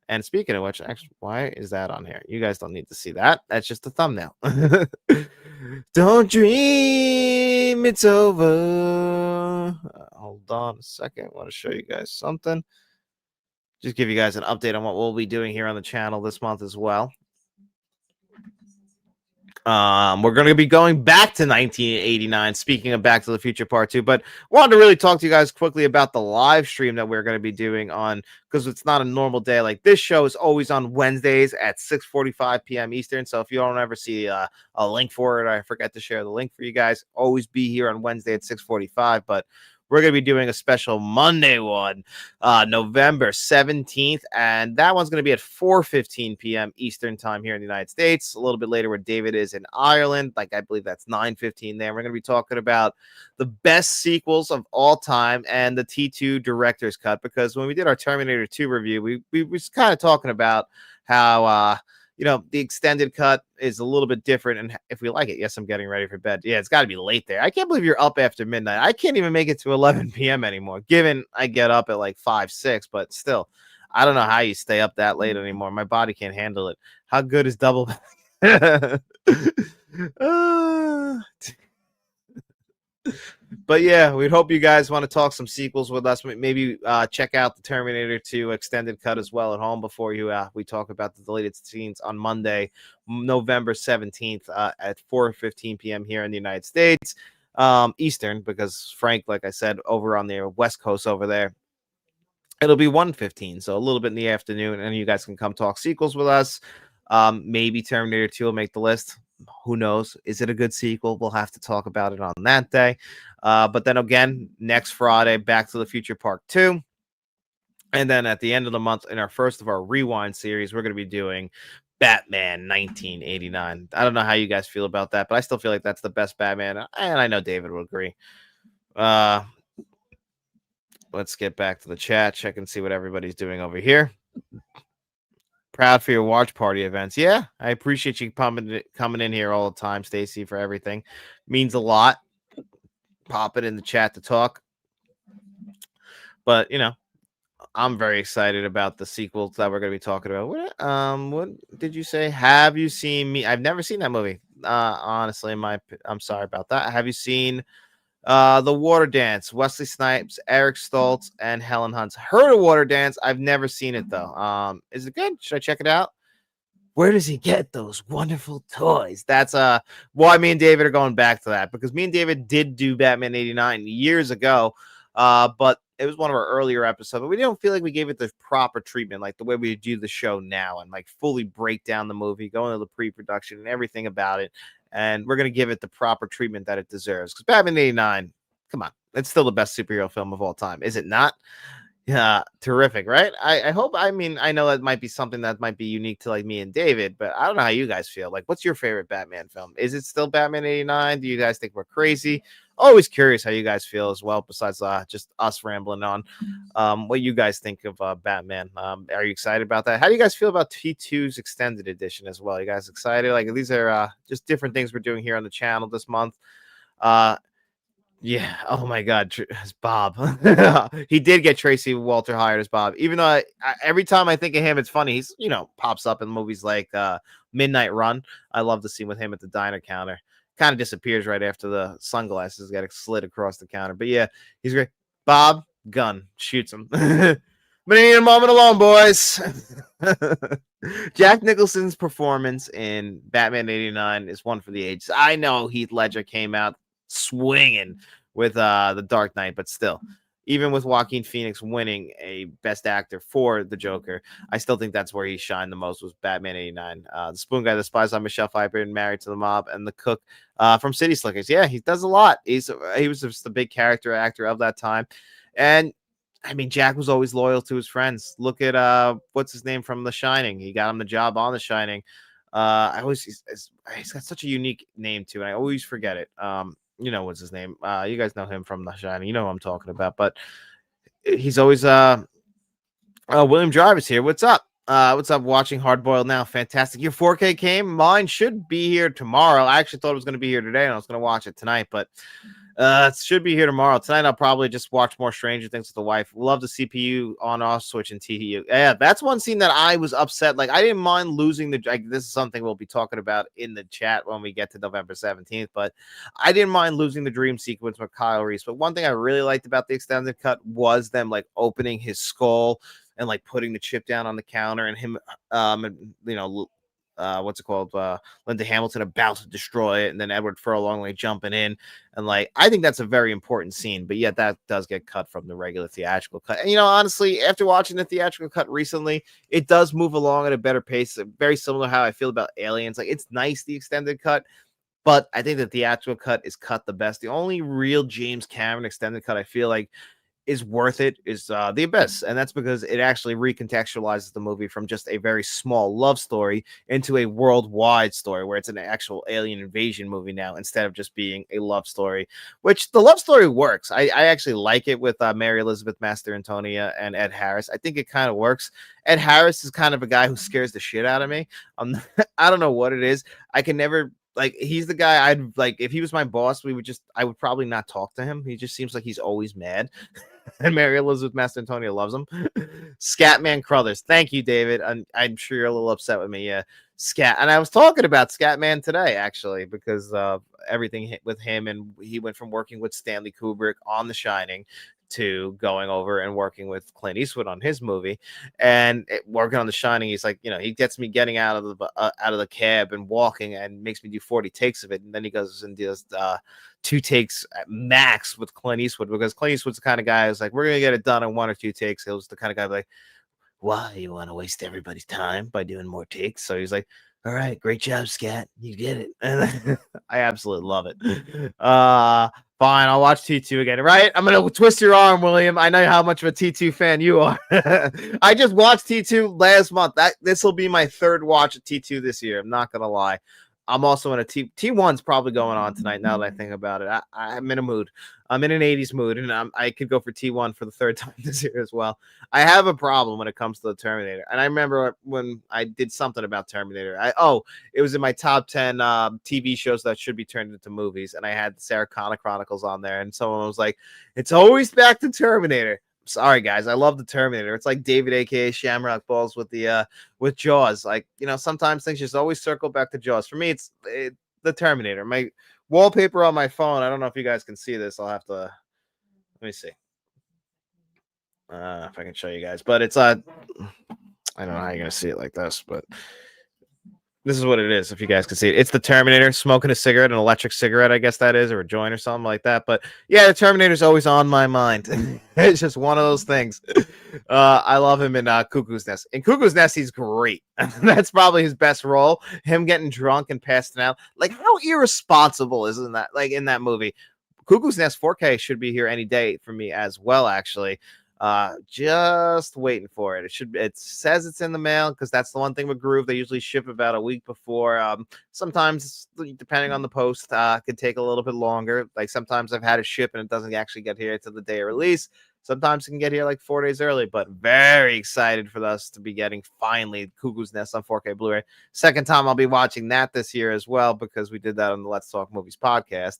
And speaking of which, actually, why is that on here? You guys don't need to see that. That's just a thumbnail. Don't dream it's over. Hold on a second. I want to show you guys something. Just give you guys an update on what we'll be doing here on the channel this month as well. We're going to be going back to 1989. Speaking of Back to the Future Part 2, but wanted to really talk to you guys quickly about the live stream that we're going to be doing because it's not a normal day. Like, this show is always on Wednesdays at 6:45 p.m. Eastern. So if you don't ever see a link for it, I forget to share the link for you guys. Always be here on Wednesday at 6:45. But we're going to be doing a special Monday one, November 17th, and that one's going to be at 4:15 p.m. Eastern time here in the United States. A little bit later where David is in Ireland, I believe that's 9:15 there. We're going to be talking about the best sequels of all time and the T2 director's cut, because when we did our Terminator 2 review, we was kind of talking about how the extended cut is a little bit different, and if we like it. Yes, I'm getting ready for bed. Yeah, it's got to be late there. I can't believe you're up after midnight. I can't even make it to 11 p.m. anymore, given I get up at like 5, 6, but still, I don't know how you stay up that late anymore. My body can't handle it. How good is double? Uh, but yeah, we'd hope you guys want to talk some sequels with us. Maybe check out the Terminator 2 extended cut as well at home before we talk about the deleted scenes on Monday, November 17th at 4:15 p.m. here in the United States, Eastern, because Frank, like I said, over on the West Coast over there, it'll be 1:15, so a little bit in the afternoon, and you guys can come talk sequels with us. Maybe Terminator 2 will make the list. Who knows? Is it a good sequel? We'll have to talk about it on that day. But then again, next Friday, Back to the Future Part 2. And then at the end of the month, in our first of our Rewind series, we're going to be doing Batman 1989. I don't know how you guys feel about that, but I still feel like that's the best Batman. And I know David will agree. Let's get back to the chat, check and see what everybody's doing over here. Proud for your watch party events. Yeah, I appreciate you coming in here all the time, Stacy, for everything. Means a lot. Pop it in the chat to talk. But, I'm very excited about the sequels that we're going to be talking about. What did you say? Have you seen me? I've never seen that movie. Honestly, I'm sorry about that. Have you seen The Water Dance? Wesley Snipes, Eric Stoltz, and Helen Hunt. Heard of Water Dance? I've never seen it though. Is it good? Should I check it out? Where does he get those wonderful toys? That's why me and David are going back to that, because me and David did do Batman 89 years ago. But it was one of our earlier episodes, but we don't feel like we gave it the proper treatment, like the way we do the show now, and like fully break down the movie, go into the pre-production and everything about it. And we're going to give it the proper treatment that it deserves. Because Batman 89, come on, it's still the best superhero film of all time. Is it not? Yeah, terrific, right? I hope, I mean, I know that might be something that might be unique to like me and David, but I don't know how you guys feel. Like, what's your favorite Batman film? Is it still Batman 89? Do you guys think we're crazy? Always curious how you guys feel as well, besides just us rambling on. What you guys think of Batman. Are you excited about that? How do you guys feel about T2's extended edition as well? You guys excited? Like, these are just different things we're doing here on the channel this month. Yeah. Oh my God, it's Bob. He did get Tracy Walter hired as Bob. Even though every time I think of him, it's funny. He's pops up in movies like Midnight Run. I love the scene with him at the diner counter. Kind of disappears right after the sunglasses get slid across the counter. But yeah, he's great. Bob gun shoots him. But I need a moment alone, boys. Jack Nicholson's performance in Batman 89 is one for the ages. I know Heath Ledger came out swinging with the Dark Knight, but still, even with Joaquin Phoenix winning a Best Actor for the Joker, I still think that's where he shined the most, was Batman 89. The Spoon Guy, The Spies on Michelle Pfeiffer and Married to the Mob, and the Cook from City Slickers. Yeah, he does a lot. He was just the big character actor of that time. And I mean, Jack was always loyal to his friends. Look at what's his name from The Shining. He got him the job on The Shining. He's got such a unique name too, and I always forget it. What's his name? You guys know him from The Shining. You know what I'm talking about. But he's always William Jarvis here. What's up? What's up? Watching Hard Boiled now. Fantastic. Your 4K came. Mine should be here tomorrow. I actually thought it was going to be here today, and I was going to watch it tonight, but it should be here tomorrow. Tonight I'll probably just watch more Stranger Things with the wife. Love the CPU on off switch and TDU. Yeah, that's one scene that I was upset. Like, I didn't mind losing this is something we'll be talking about in the chat when we get to November 17th, but I didn't mind losing the dream sequence with Kyle Reese. But one thing I really liked about the extended cut was them like opening his skull and like putting the chip down on the counter, and him what's it called? Linda Hamilton about to destroy it, and then Edward Furlong like jumping in. And like, I think that's a very important scene, but yet that does get cut from the regular theatrical cut. And honestly, after watching the theatrical cut recently, it does move along at a better pace. Very similar to how I feel about Aliens. Like, it's nice, the extended cut, but I think the theatrical cut is cut the best. The only real James Cameron extended cut I feel like is worth it is The Abyss, and that's because it actually recontextualizes the movie from just a very small love story into a worldwide story where it's an actual alien invasion movie now, instead of just being a love story, which the love story works. I actually like it with Mary Elizabeth Master-Antonia and Ed Harris. I think it kind of works. Ed Harris is kind of a guy who scares the shit out of me. I don't know what it is. I can never, like, he's the guy I'd like, if he was my boss, I would probably not talk to him. He just seems like he's always mad. And Mary Elizabeth Master-Antonia loves him. Scatman Crothers. Thank you, David. I'm sure you're a little upset with me. Yeah. Scat, and I was talking about Scatman today actually because everything hit with him, and he went from working with Stanley Kubrick on The Shining to going over and working with Clint Eastwood on his movie, and working on The Shining. He's like, he gets me getting out of the cab and walking, and makes me do 40 takes of it, and then he goes and does 2 takes at max with Clint Eastwood, because Clint Eastwood's the kind of guy who's like, we're gonna get it done in 1 or 2 takes. He was the kind of guy like, why you want to waste everybody's time by doing more takes? So he's like, all right, great job, Scat. You get it. And I absolutely love it. Fine, I'll watch T2 again. Right? I'm gonna twist your arm, William. I know how much of a T2 fan you are. I just watched T2 last month. This will be my 3rd watch of T2 this year. I'm not gonna lie. I'm also in a T1's probably going on tonight. Now that I think about it, I'm in a mood. I'm in an 80s mood, and I could go for T1 for the 3rd time this year as well. I have a problem when it comes to the Terminator, and I remember when I did something about Terminator. It was in my top 10 TV shows that should be turned into movies, and I had the Sarah Connor Chronicles on there, and someone was like, "It's always back to Terminator." Sorry guys, I love the Terminator. It's like David, aka Shamrock Balls, with Jaws. Like, sometimes things just always circle back to Jaws. For me, it's the Terminator. My wallpaper on my phone, I don't know if you guys can see this. I'll have to, let me see if I can show you guys, but it's I don't know how you're gonna see it like this, but this is what it is. If you guys can see it, it's the Terminator smoking a cigarette, an electric cigarette, I guess that is, or a joint or something like that. But yeah, the Terminator's always on my mind. It's just one of those things. I love him in Cuckoo's Nest. In Cuckoo's Nest, he's great. That's probably his best role. Him getting drunk and passing out. Like, how irresponsible isn't that? Like, in that movie, Cuckoo's Nest 4K should be here any day for me as well, actually. Just waiting for it. It says it's in the mail, because that's the one thing with Gruv. They usually ship about a week before. Sometimes, depending on the post, could take a little bit longer. Like, sometimes I've had it ship and it doesn't actually get here to the day of release. Sometimes it can get here like 4 days early, but very excited for us to be getting finally Cuckoo's Nest on 4K Blu-ray. Second time I'll be watching that this year as well, because we did that on the Let's Talk Movies podcast.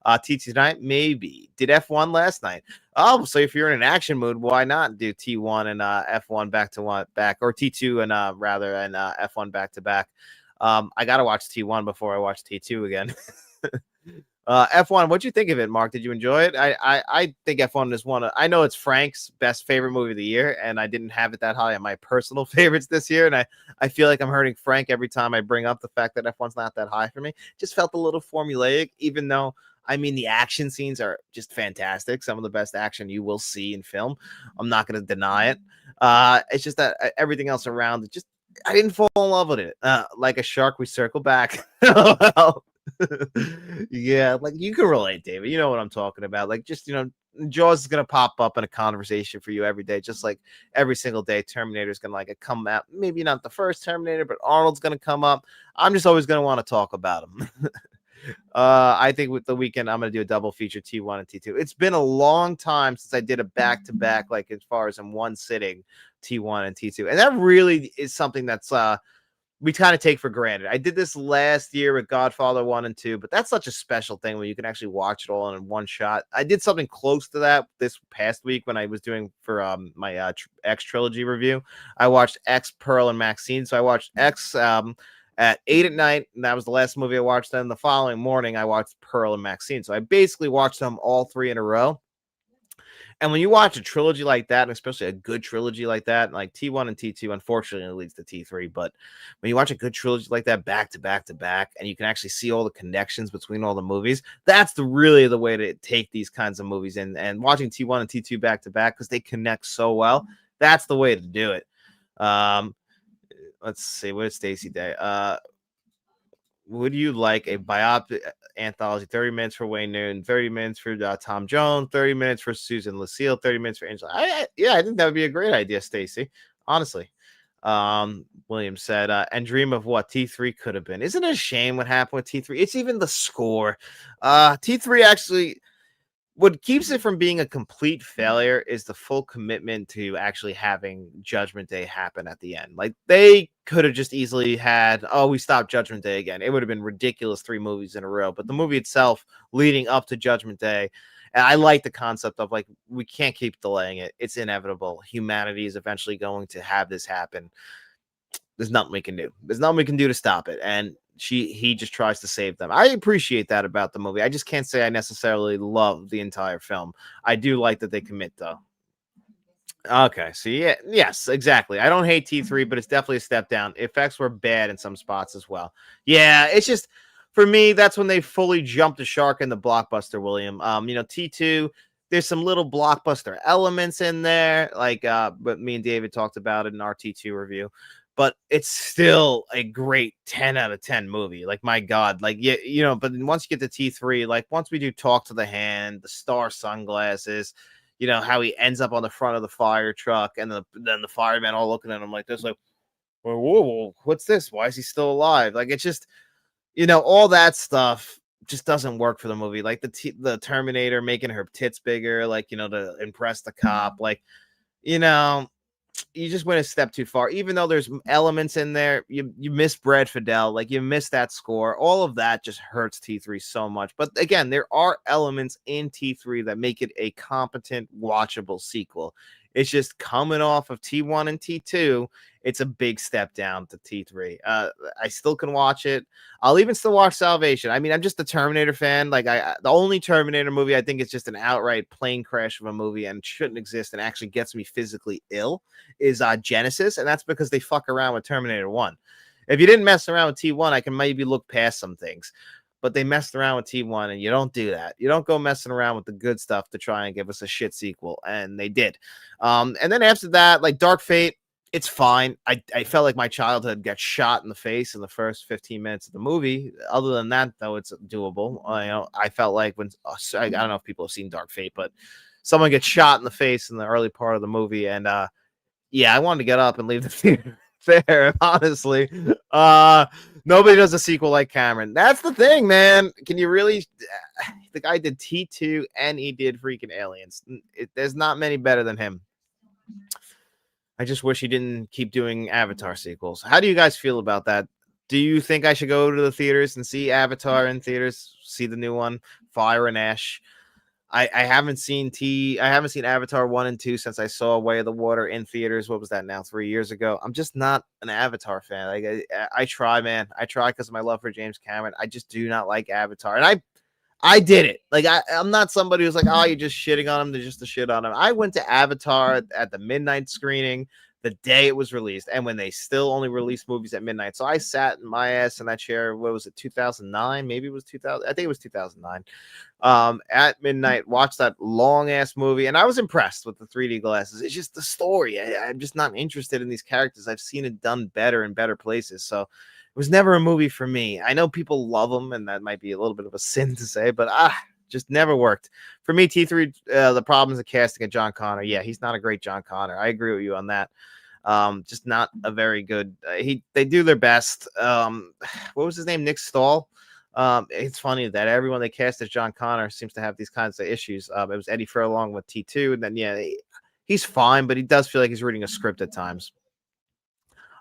T2 tonight, maybe. Did F1 last night. Oh, so if you're in an action mood, why not do T1 and F1 back to back, or T2 and F1 back to back? I gotta watch T1 before I watch T2 again. F1, what'd you think of it, Mark? Did you enjoy it? I think F1 is I know it's Frank's best favorite movie of the year, and I didn't have it that high on my personal favorites this year, and I feel like I'm hurting Frank every time I bring up the fact that F1's not that high for me. Just felt a little formulaic, even though, I mean, the action scenes are just fantastic. Some of the best action you will see in film. I'm not going to deny it. It's just that everything else around it, I didn't fall in love with it. Like a shark, we circle back. Well, yeah, like you can relate, David. You know what I'm talking about. Like, just, Jaws is gonna pop up in a conversation for you every day, just like every single day. Terminator's gonna come out. Maybe not the first Terminator, but Arnold's gonna come up. I'm just always gonna want to talk about him. I think with the weekend, I'm gonna do a double feature T1 and T2. It's been a long time since I did a back-to-back, like as far as in one sitting, T1 and T2, and that really is something that's we kind of take for granted. I did this last year with Godfather 1 and 2, but that's such a special thing when you can actually watch it all in one shot. I did something close to that this past week when I was doing for my X trilogy review. I watched X, Pearl, and Maxine. So I watched X at 8 at night, and that was the last movie I watched. Then the following morning, I watched Pearl and Maxine. So I basically watched them all 3 in a row. And when you watch a trilogy like that, and especially a good trilogy like that, like T1 and T2, unfortunately, it leads to T3. But when you watch a good trilogy like that back to back to back, and you can actually see all the connections between all the movies, that's really the way to take these kinds of movies. And watching T1 and T2 back to back, because they connect so well, that's the way to do it. Let's see, what did Stacy say? Would you like a biopic anthology? 30 minutes for Wayne Newton, 30 minutes for Tom Jones, 30 minutes for Susan Lucille, 30 minutes for Angela. I think that would be a great idea, Stacy. Honestly. William said, and dream of what T3 could have been. Isn't it a shame what happened with T3? It's even the score. T3 actually, what keeps it from being a complete failure is the full commitment to actually having Judgment Day happen at the end. Like, they could have just easily had, we stopped Judgment Day again. It would have been ridiculous 3 movies in a row. But the movie itself leading up to Judgment Day, and I like the concept of, like, we can't keep delaying it. It's inevitable. Humanity is eventually going to have this happen. there's nothing we can do. There's nothing we can do to stop it. And he just tries to save them. I appreciate that about the movie. I just can't say I necessarily love the entire film. I do like that they commit though. Okay, so yeah, yes, exactly. I don't hate T3, but it's definitely a step down. Effects were bad in some spots as well. Yeah, it's just for me, that's when they fully jumped the shark in the blockbuster, William. T2, there's some little blockbuster elements in there, like but me and David talked about it in our T2 review. But it's still a great 10 out of 10 movie. Like, my God, like, yeah, but once you get to T3, like, once we do Talk to the Hand, the star sunglasses, how he ends up on the front of the fire truck, and then the firemen all looking at him like this, like, whoa, what's this? Why is he still alive? Like, it's just, all that stuff just doesn't work for the movie. Like the Terminator making her tits bigger, like, to impress the cop. Like, you know, you just went a step too far. Even though there's elements in there, you miss Brad Fidel, like you miss that score. All of that just hurts T3 so much. But again, there are elements in T3 that make it a competent, watchable sequel. It's just coming off of T1 and T2. It's a big step down to T3. I still can watch it. I'll even still watch Salvation. I mean, I'm just a Terminator fan. Like, the only Terminator movie I think is just an outright plane crash of a movie and shouldn't exist and actually gets me physically ill is Genesis, and that's because they fuck around with Terminator 1. If you didn't mess around with T1, I can maybe look past some things. But they messed around with T1, and you don't do that. You don't go messing around with the good stuff to try and give us a shit sequel, and they did. And then after that, like Dark Fate, it's fine. I felt like my childhood got shot in the face in the first 15 minutes of the movie. Other than that, though, it's doable. I felt like when I don't know if people have seen Dark Fate, but someone gets shot in the face in the early part of the movie, and yeah, I wanted to get up and leave the theater there, honestly. Nobody does a sequel like Cameron. That's the thing, man. Can you really? The guy did T2 and he did freaking Aliens. There's not many better than him. I just wish he didn't keep doing Avatar sequels. How do you guys feel about that? Do you think I should go to the theaters and see Avatar in theaters? See the new one, Fire and Ash? I haven't seen Avatar 1 and 2 since I saw Way of the Water in theaters. What was that now? 3 years ago. I'm just not an Avatar fan. Like I try, man. I try because of my love for James Cameron. I just do not like Avatar. And I did it. Like I'm not somebody who's like, oh, you're just shitting on him. They're just to shit on him. I went to Avatar at the midnight screening the day it was released, and when they still only released movies at midnight. So I sat in my ass in that chair. What was it? 2009? Maybe it was 2000. I think it was 2009. At midnight, watched that long ass movie, and I was impressed with the 3D glasses. It's just the story. I'm just not interested in these characters. I've seen it done better in better places. So it was never a movie for me. I know people love them, and that might be a little bit of a sin to say, but just never worked for me. T3, the problems of casting of John Connor. Yeah, he's not a great John Connor. I agree with you on that. Just not a very good. They do their best. What was his name? Nick Stahl. It's funny that everyone they cast as John Connor seems to have these kinds of issues. It was Eddie Furlong with T2, and then yeah, he's fine, but he does feel like he's reading a script at times.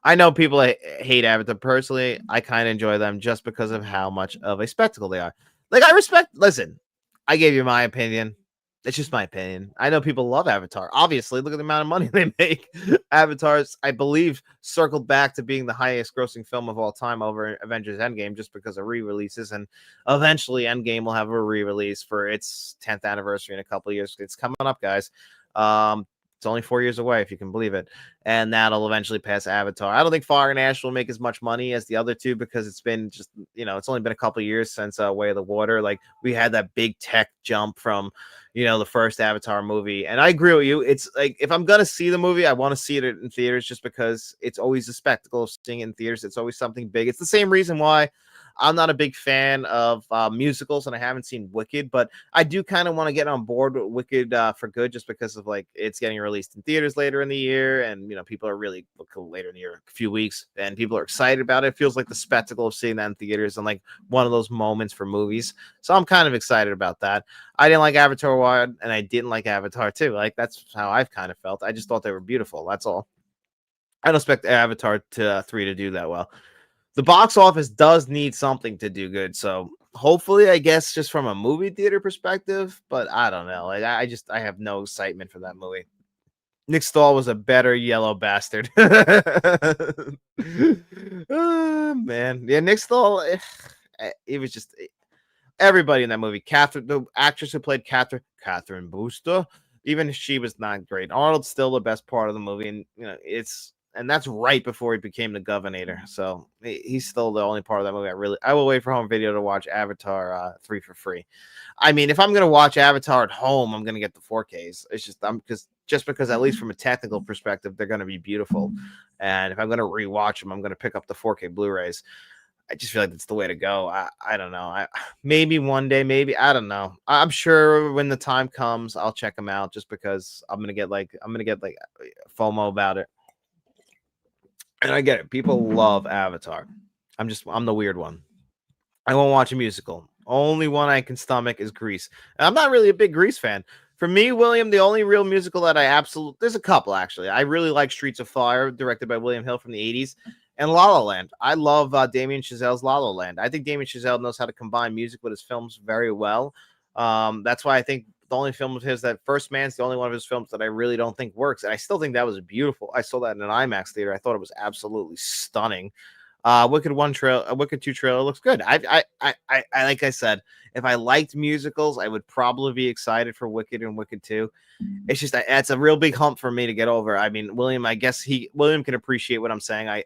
I know people hate Avatar. Personally, I kind of enjoy them just because of how much of a spectacle they are. Like, I respect. Listen, I gave you my opinion. It's just my opinion. I know people love Avatar. Obviously, look at the amount of money they make. Avatar's, I believe, circled back to being the highest grossing film of all time over Avengers Endgame just because of re-releases. And eventually Endgame will have a re-release for its 10th anniversary in a couple of years. It's coming up, guys. It's only 4 years away, if you can believe it. And that'll eventually pass Avatar. I don't think Fire and Ash will make as much money as the other two because it's been just, it's only been a couple of years since Way of the Water. Like, we had that big tech jump from, the first Avatar movie. And I agree with you. It's like, if I'm going to see the movie, I want to see it in theaters just because it's always a spectacle of seeing it in theaters. It's always something big. It's the same reason why I'm not a big fan of musicals, and I haven't seen Wicked, but I do kind of want to get on board with Wicked for good, just because of like it's getting released in theaters later in the year, and people are really later in the year, a few weeks, and people are excited about it. It feels like the spectacle of seeing that in theaters and like one of those moments for movies. So I'm kind of excited about that. I didn't like Avatar 1, and I didn't like Avatar 2. Like, that's how I've kind of felt. I just thought they were beautiful. That's all. I don't expect Avatar 3 to do that well. The box office does need something to do good. So hopefully, I guess, just from a movie theater perspective, but I don't know. Like, I have no excitement for that movie. Nick Stahl was a better yellow bastard. Oh, man. Yeah, Nick Stahl, it was just everybody in that movie. Catherine, the actress who played Catherine Booster, even she was not great. Arnold's still the best part of the movie, and and that's right before he became the Governor. So he's still the only part of that movie I will wait for home video to watch Avatar 3 for free. I mean, if I'm gonna watch Avatar at home, I'm gonna get the 4Ks. It's just because at least from a technical perspective, they're gonna be beautiful. And if I'm gonna rewatch them, I'm gonna pick up the 4K Blu-rays. I just feel like that's the way to go. I don't know. Maybe one day, maybe I don't know. I'm sure when the time comes, I'll check them out. Just because I'm gonna get like FOMO about it, and I get it. People love Avatar. I'm the weird one. I won't watch a musical. Only one I can stomach is Grease. And I'm not really a big Grease fan. For me, William, the only real musical that there's a couple actually. I really like Streets of Fire, directed by William Hill from the 80s, and La La Land. I love Damien Chazelle's La La Land. I think Damien Chazelle knows how to combine music with his films very well. That's why I think the only film of his, that First Man's the only one of his films that I really don't think works. And I still think that was beautiful. I saw that in an IMAX theater. I thought it was absolutely stunning. Wicked 2 trailer looks good. I like I said, if I liked musicals, I would probably be excited for Wicked and Wicked 2. It's just it's a real big hump for me to get over. I mean, William, I guess William can appreciate what I'm saying.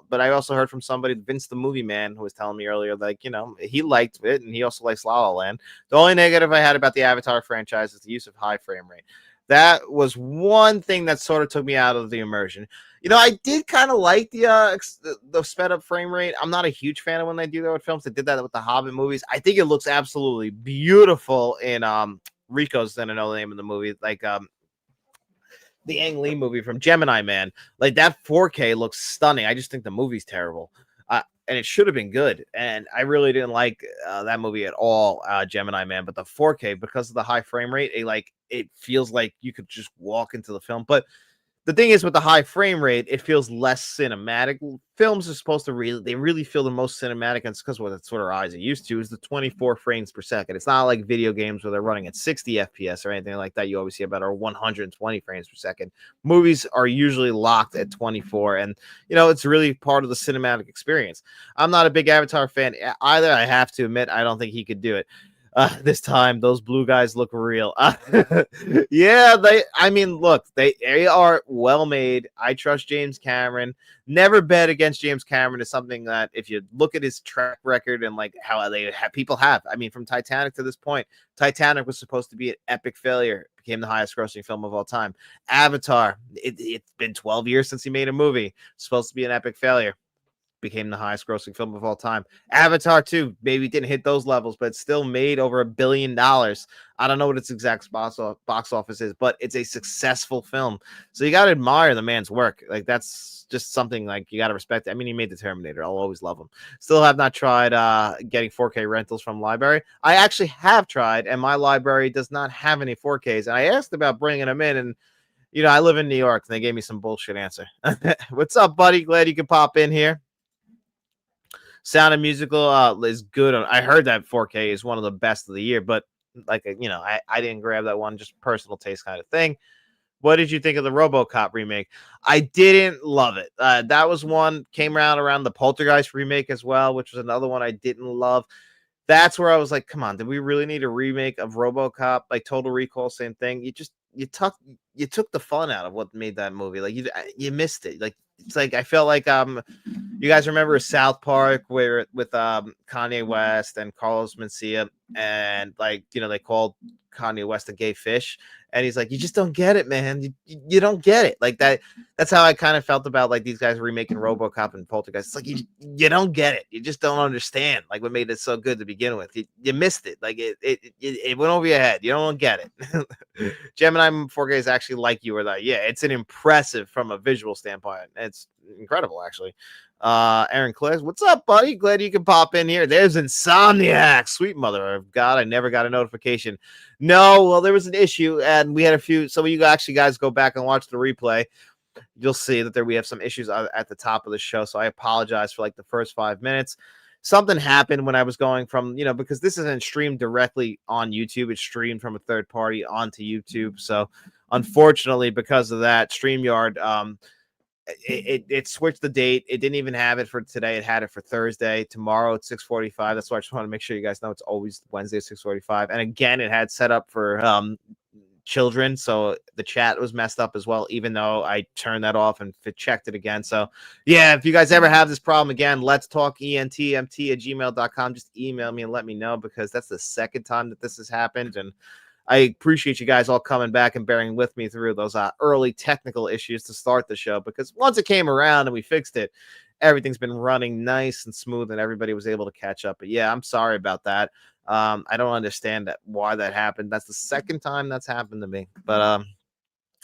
But I also heard from somebody, Vince the Movie Man, who was telling me earlier, like, he liked it and he also likes La La Land. The only negative I had about the Avatar franchise is the use of high frame rate. That was one thing that sort of took me out of the immersion. I did kind of like the sped up frame rate. I'm not a huge fan of when they do that with films. They did that with the Hobbit movies. I think it looks absolutely beautiful in Rico's then I know the name of the movie, like the Ang Lee movie from Gemini Man. Like that 4K looks stunning. I just think the movie's terrible. And it should have been good. And I really didn't like that movie at all, Gemini Man. But the 4K, because of the high frame rate, it feels like you could just walk into the film. But the thing is, with the high frame rate, it feels less cinematic. Films are supposed to really feel the most cinematic, and it's because that's what our eyes are used to, is the 24 frames per second. It's not like video games where they're running at 60 FPS or anything like that. You always see about our 120 frames per second. Movies are usually locked at 24, and it's really part of the cinematic experience. I'm not a big Avatar fan either. I have to admit, I don't think he could do it. This time those blue guys look real. Yeah, look, they are well made. I trust James Cameron. Never bet against James Cameron is something that, if you look at his track record and like how they have people have, I mean, from Titanic to this point, Titanic was supposed to be an epic failure, became the highest grossing film of all time. Avatar, it's been 12 years since he made a movie, supposed to be an epic failure, became the highest grossing film of all time. Avatar 2 maybe didn't hit those levels, but still made over $1 billion. I don't know what its exact box office is, but it's a successful film. So you got to admire the man's work. Like, that's just something like you got to respect. I mean, he made the Terminator. I'll always love him. Still have not tried getting 4K rentals from library. I actually have tried, and my library does not have any 4Ks. And I asked about bringing them in, and I live in New York, and they gave me some bullshit answer. What's up, buddy? Glad you could pop in here. Sound and Musical is good. I heard that 4K is one of the best of the year, but I didn't grab that one, just personal taste kind of thing. What did you think of the RoboCop remake? I didn't love it. That was one came around the Poltergeist remake as well, which was another one I didn't love. That's where I was like, come on, did we really need a remake of RoboCop? Like Total Recall, same thing. You took the fun out of what made that movie. Like you missed it. Like, it's like I felt like you guys remember South Park with Kanye West and Carlos Mencia, and they called Kanye West a gay fish, and he's like, you just don't get it, man. You don't get it. Like that. That's how I kind of felt about like these guys remaking RoboCop and Poltergeist. It's like you don't get it. You just don't understand like what made it so good to begin with. You missed it. Like it went over your head. You don't get it. Gemini 4K is actually like you were like, yeah, it's an impressive from a visual standpoint. It's incredible actually. Aaron Clares, what's up, buddy? Glad you can pop in here. There's Insomniac. Sweet mother of God, I never got a notification. No, well, there was an issue, and we had a few. Some of you actually guys go back and watch the replay. You'll see that we have some issues at the top of the show. So I apologize for like the first 5 minutes. Something happened when I was going from, because this isn't streamed directly on YouTube. It's streamed from a third party onto YouTube. So unfortunately, because of that, StreamYard it switched the date. It didn't even have it for today. It had it for Thursday. Tomorrow at 6:45. That's why I just want to make sure you guys know it's always Wednesday at 6:45. And again, it had set up for children, so the chat was messed up as well, even though I turned that off and checked it again. So yeah, if you guys ever have this problem again, let's talk entmt@gmail.com. Just email me and let me know, because that's the second time that this has happened. And I appreciate you guys all coming back and bearing with me through those early technical issues to start the show, because once it came around and we fixed it, everything's been running nice and smooth and everybody was able to catch up. But yeah, I'm sorry about that. I don't understand why that happened. That's the second time that's happened to me. But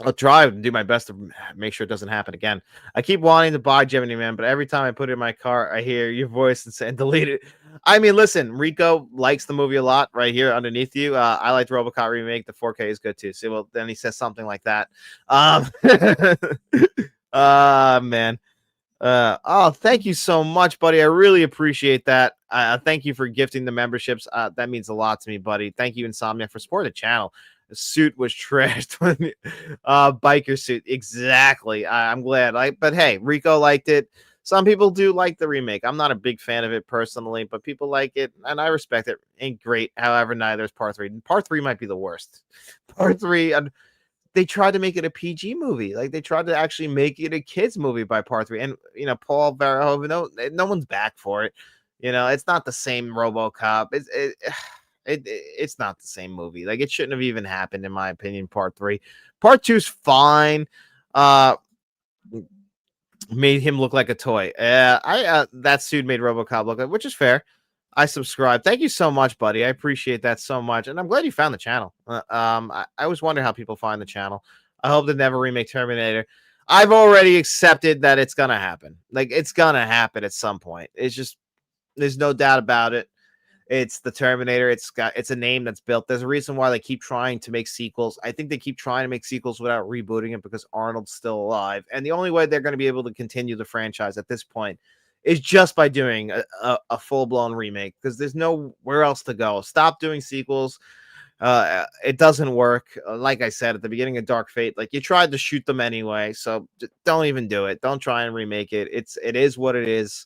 I'll try and do my best to make sure it doesn't happen again. I keep wanting to buy Gemini Man, but every time I put it in my car, I hear your voice and delete it. I mean, listen, Rico likes the movie a lot right here underneath you. I like the RoboCop remake. The 4K is good too. See, well, then he says something like that. Man. Oh, thank you so much, buddy. I really appreciate that. Thank you for gifting the memberships. That means a lot to me, buddy. Thank you, Insomnia, for supporting the channel. The suit was trashed. Biker suit, exactly. I'm glad. But hey, Rico liked it. Some people do like the remake. I'm not a big fan of it personally, but people like it, and I respect it. Ain't great. However, neither is Part 3. Part 3 might be the worst. Part 3. They tried to make it a PG movie. Like, they tried to actually make it a kids movie by Part 3. And, Paul Verhoeven, no one's back for it. It's not the same RoboCop. It's not the same movie. Like, it shouldn't have even happened, in my opinion, Part 3. Part 2's fine. Made him look like a toy. That suit made RoboCop look like, which is fair. I subscribe. Thank you so much, buddy. I appreciate that so much. And I'm glad you found the channel. I always wonder how people find the channel. I hope they never remake Terminator. I've already accepted that it's going to happen. Like, it's going to happen at some point. It's just, there's no doubt about it. It's the Terminator. It's a name that's built. There's a reason why they keep trying to make sequels. I think they keep trying to make sequels without rebooting it because Arnold's still alive. And the only way they're going to be able to continue the franchise at this point is just by doing a full-blown remake, because there's nowhere else to go. Stop doing sequels. It doesn't work. Like I said at the beginning of Dark Fate, like, you tried to shoot them anyway, so don't even do it. Don't try and remake it. It is what it is.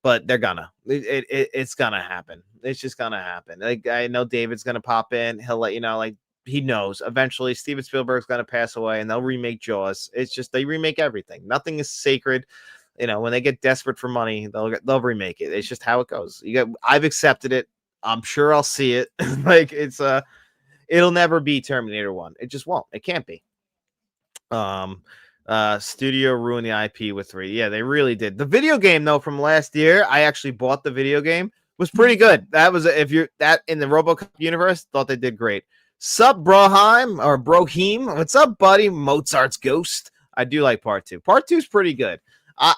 But they're gonna. It's gonna happen. It's just gonna happen. Like, I know David's gonna pop in. He'll let you know. Like, he knows eventually Steven Spielberg's gonna pass away, and they'll remake Jaws. It's just they remake everything. Nothing is sacred. When they get desperate for money, they'll remake it. It's just how it goes. I've accepted it. I'm sure I'll see it. Like, it'll never be Terminator 1. It just won't. It can't be. Studio ruined the IP with 3. Yeah, they really did. The video game, though, from last year, I actually bought the video game, was pretty good. That was, if you're that in the RoboCop universe, thought they did great. Sup, Broheim or Broheim? What's up, buddy? Mozart's Ghost. I do like Part 2. Part 2 is pretty good.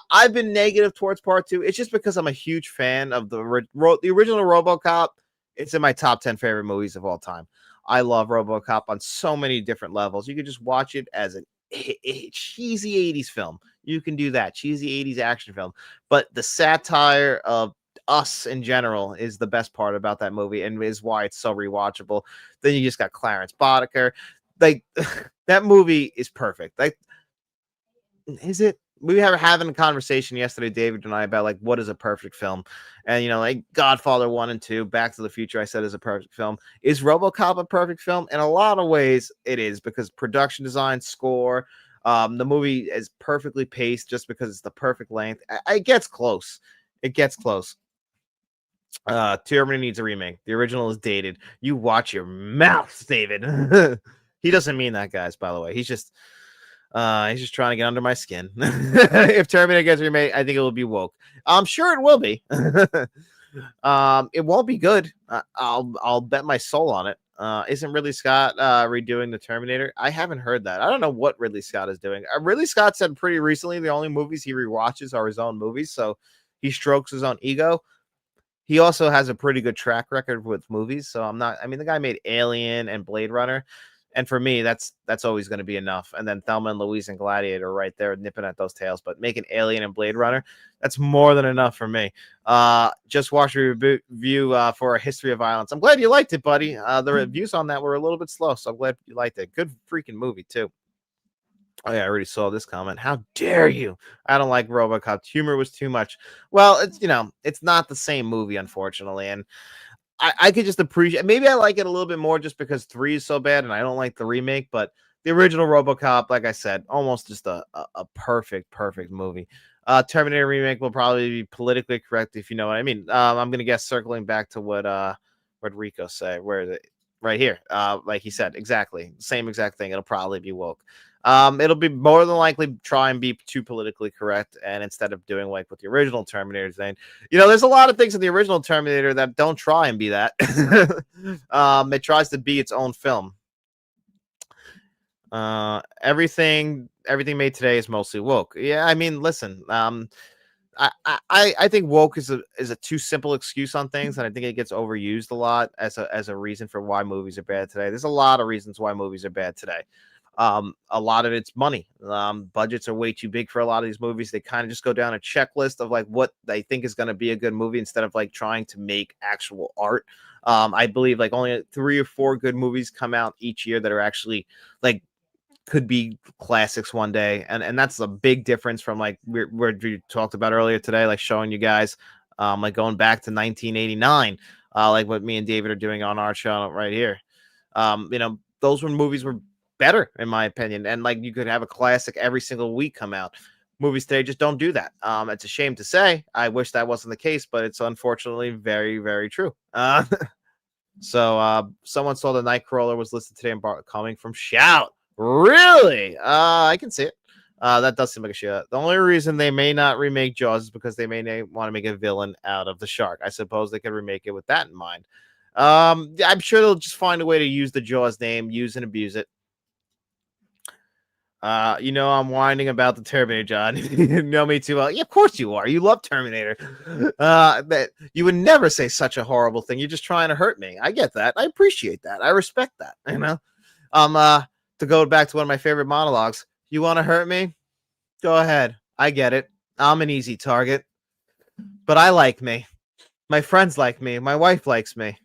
I've been negative towards Part 2. It's just because I'm a huge fan of the original RoboCop. It's in my top 10 favorite movies of all time. I love RoboCop on so many different levels. You could just watch it as a cheesy 80s film. You can do that. Cheesy 80s action film. But the satire of us in general is the best part about that movie and is why it's so rewatchable. Then you just got Clarence Boddicker. Like, that movie is perfect. Like, is it? We were having a conversation yesterday, David and I, about like what is a perfect film, and like Godfather 1 and 2, Back to the Future, I said is a perfect film. Is RoboCop a perfect film? In a lot of ways, it is, because production design, score, the movie is perfectly paced just because it's the perfect length. It gets close. It gets close. Terminator needs a remake. The original is dated. You watch your mouth, David. He doesn't mean that, guys. By the way, he's just trying to get under my skin. If Terminator gets remade, I think it will be woke. I'm sure it will be. It won't be good. I'll bet my soul on it. Isn't Ridley Scott redoing the Terminator? I haven't heard that. I don't know what Ridley Scott is doing. Ridley Scott said pretty recently the only movies he rewatches are his own movies, so he strokes his own ego. He also has a pretty good track record with movies, so I'm not. I mean, the guy made Alien and Blade Runner. And for me, that's always going to be enough. And then Thelma and Louise and Gladiator right there nipping at those tails. But making Alien and Blade Runner, that's more than enough for me. Just watched a review for A History of Violence. I'm glad you liked it, buddy. The reviews on that were a little bit slow, so I'm glad you liked it. Good freaking movie too. Oh yeah, I already saw this comment. How dare you? I don't like RoboCop. Humor was too much. Well, it's it's not the same movie, unfortunately, and I could just appreciate. Maybe I like it a little bit more just because 3 is so bad, and I don't like the remake. But the original RoboCop, like I said, almost just a perfect movie. Terminator remake will probably be politically correct, if you know what I mean. I'm gonna guess circling back to what Rico say. Where is it? Right here. Like he said, exactly same exact thing. It'll probably be woke. It'll be more than likely try and be too politically correct, and instead of doing like what the original Terminator saying, there's a lot of things in the original Terminator that don't try and be that. It tries to be its own film. Everything made today is mostly woke. Yeah, I mean, listen, I think woke is a too simple excuse on things, and I think it gets overused a lot as a reason for why movies are bad today. There's a lot of reasons why movies are bad today. A lot of it's money. Budgets are way too big for a lot of these movies. They kind of just go down a checklist of like what they think is going to be a good movie instead of like trying to make actual art. I believe like only 3 or 4 good movies come out each year that are actually like could be classics one day, and that's a big difference from like we talked about earlier today, like showing you guys like going back to 1989, like what me and David are doing on our channel right here. Those movies were better in my opinion, and like you could have a classic every single week come out. Movies today just don't do that. It's a shame to say. I wish that wasn't the case, but it's unfortunately very, very true. So someone saw the Nightcrawler was listed today and coming from Shout. Really? I can see it. That does seem like a shit. The only reason they may not remake Jaws is because they may want to make a villain out of the shark. I suppose they could remake it with that in mind. I'm sure they'll just find a way to use the Jaws name, use and abuse it. I'm whining about the Terminator, John. You know me too well. Yeah, of course you are. You love Terminator. That you would never say such a horrible thing. You're just trying to hurt me. I get that. I appreciate that. I respect that. To go back to one of my favorite monologues. You want to hurt me? Go ahead. I get it. I'm an easy target. But I like me. My friends like me. My wife likes me.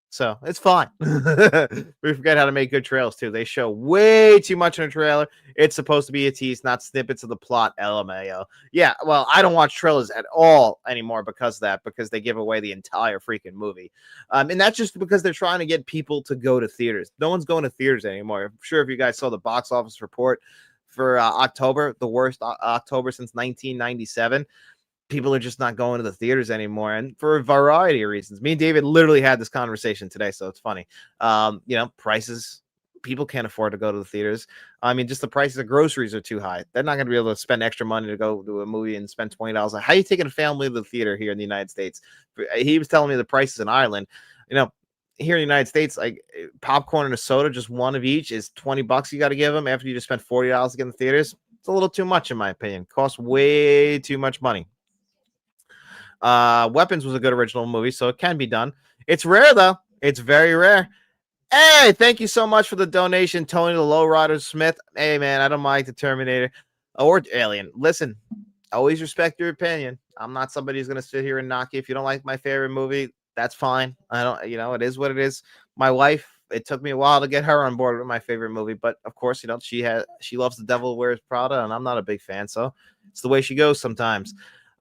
So it's fine. We forget how to make good trailers too. They show way too much in a trailer. It's supposed to be a tease, not snippets of the plot. LMAO. Yeah, well, I don't watch trailers at all anymore because of that, because they give away the entire freaking movie. And that's just because they're trying to get people to go to theaters. No one's going to theaters anymore. I'm sure if you guys saw the box office report for October, the worst October since 1997. People are just not going to the theaters anymore, and for a variety of reasons. Me and David literally had this conversation today, so it's funny. Prices, people can't afford to go to the theaters. I mean, just the prices of groceries are too high. They're not going to be able to spend extra money to go to a movie and spend $20. How are you taking a family to the theater here in the United States? He was telling me the prices in Ireland. Here in the United States, like popcorn and a soda, just one of each, is $20 you got to give them after you just spent $40 to get in the theaters. It's a little too much, in my opinion. Costs way too much money. Weapons was a good original movie, so it can be done. It's rare though. It's very rare. Hey, thank you so much for the donation, Tony the Lowrider Smith. Hey man, I don't mind the Terminator or Alien. Listen, always respect your opinion. I'm not somebody who's gonna sit here and knock you. If you don't like my favorite movie, that's fine. I don't, it is what it is. My wife, it took me a while to get her on board with my favorite movie, but of course, she loves The Devil Wears Prada, and I'm not a big fan, so it's the way she goes sometimes.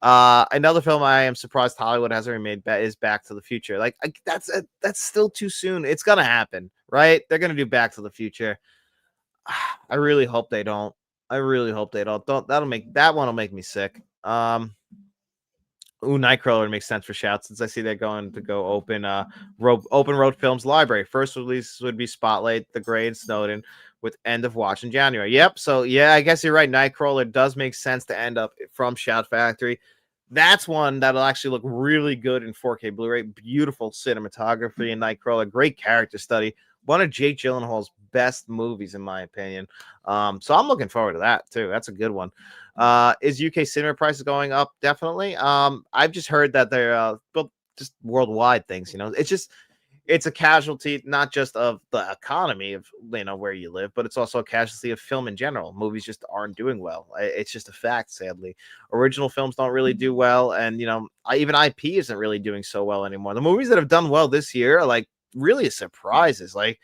Another film I am surprised Hollywood hasn't remade is Back to the Future. Like that's still too soon. It's gonna happen, right? They're gonna do Back to the Future. I really hope they don't. That one will make me sick. Nightcrawler makes sense for Shout, since I see they're going to go open road films library. First release would be Spotlight, The Grey, and Snowden, with End of Watch in January. Yep. So yeah, I guess you're right. Nightcrawler does make sense to end up from Shout Factory. That's one that'll actually look really good in 4K Blu-ray. Beautiful cinematography in Nightcrawler. Great character study. One of Jake Gyllenhaal's best movies, in my opinion. So I'm looking forward to that too. That's a good one. Is UK cinema prices going up? Definitely. I've just heard that they're just worldwide things. It's just it's a casualty not just of the economy of where you live, but it's also a casualty of film in general. Movies just aren't doing well. It's just a fact, sadly. Original films don't really do well, and even IP isn't really doing so well anymore. The movies that have done well this year are like really surprises. Like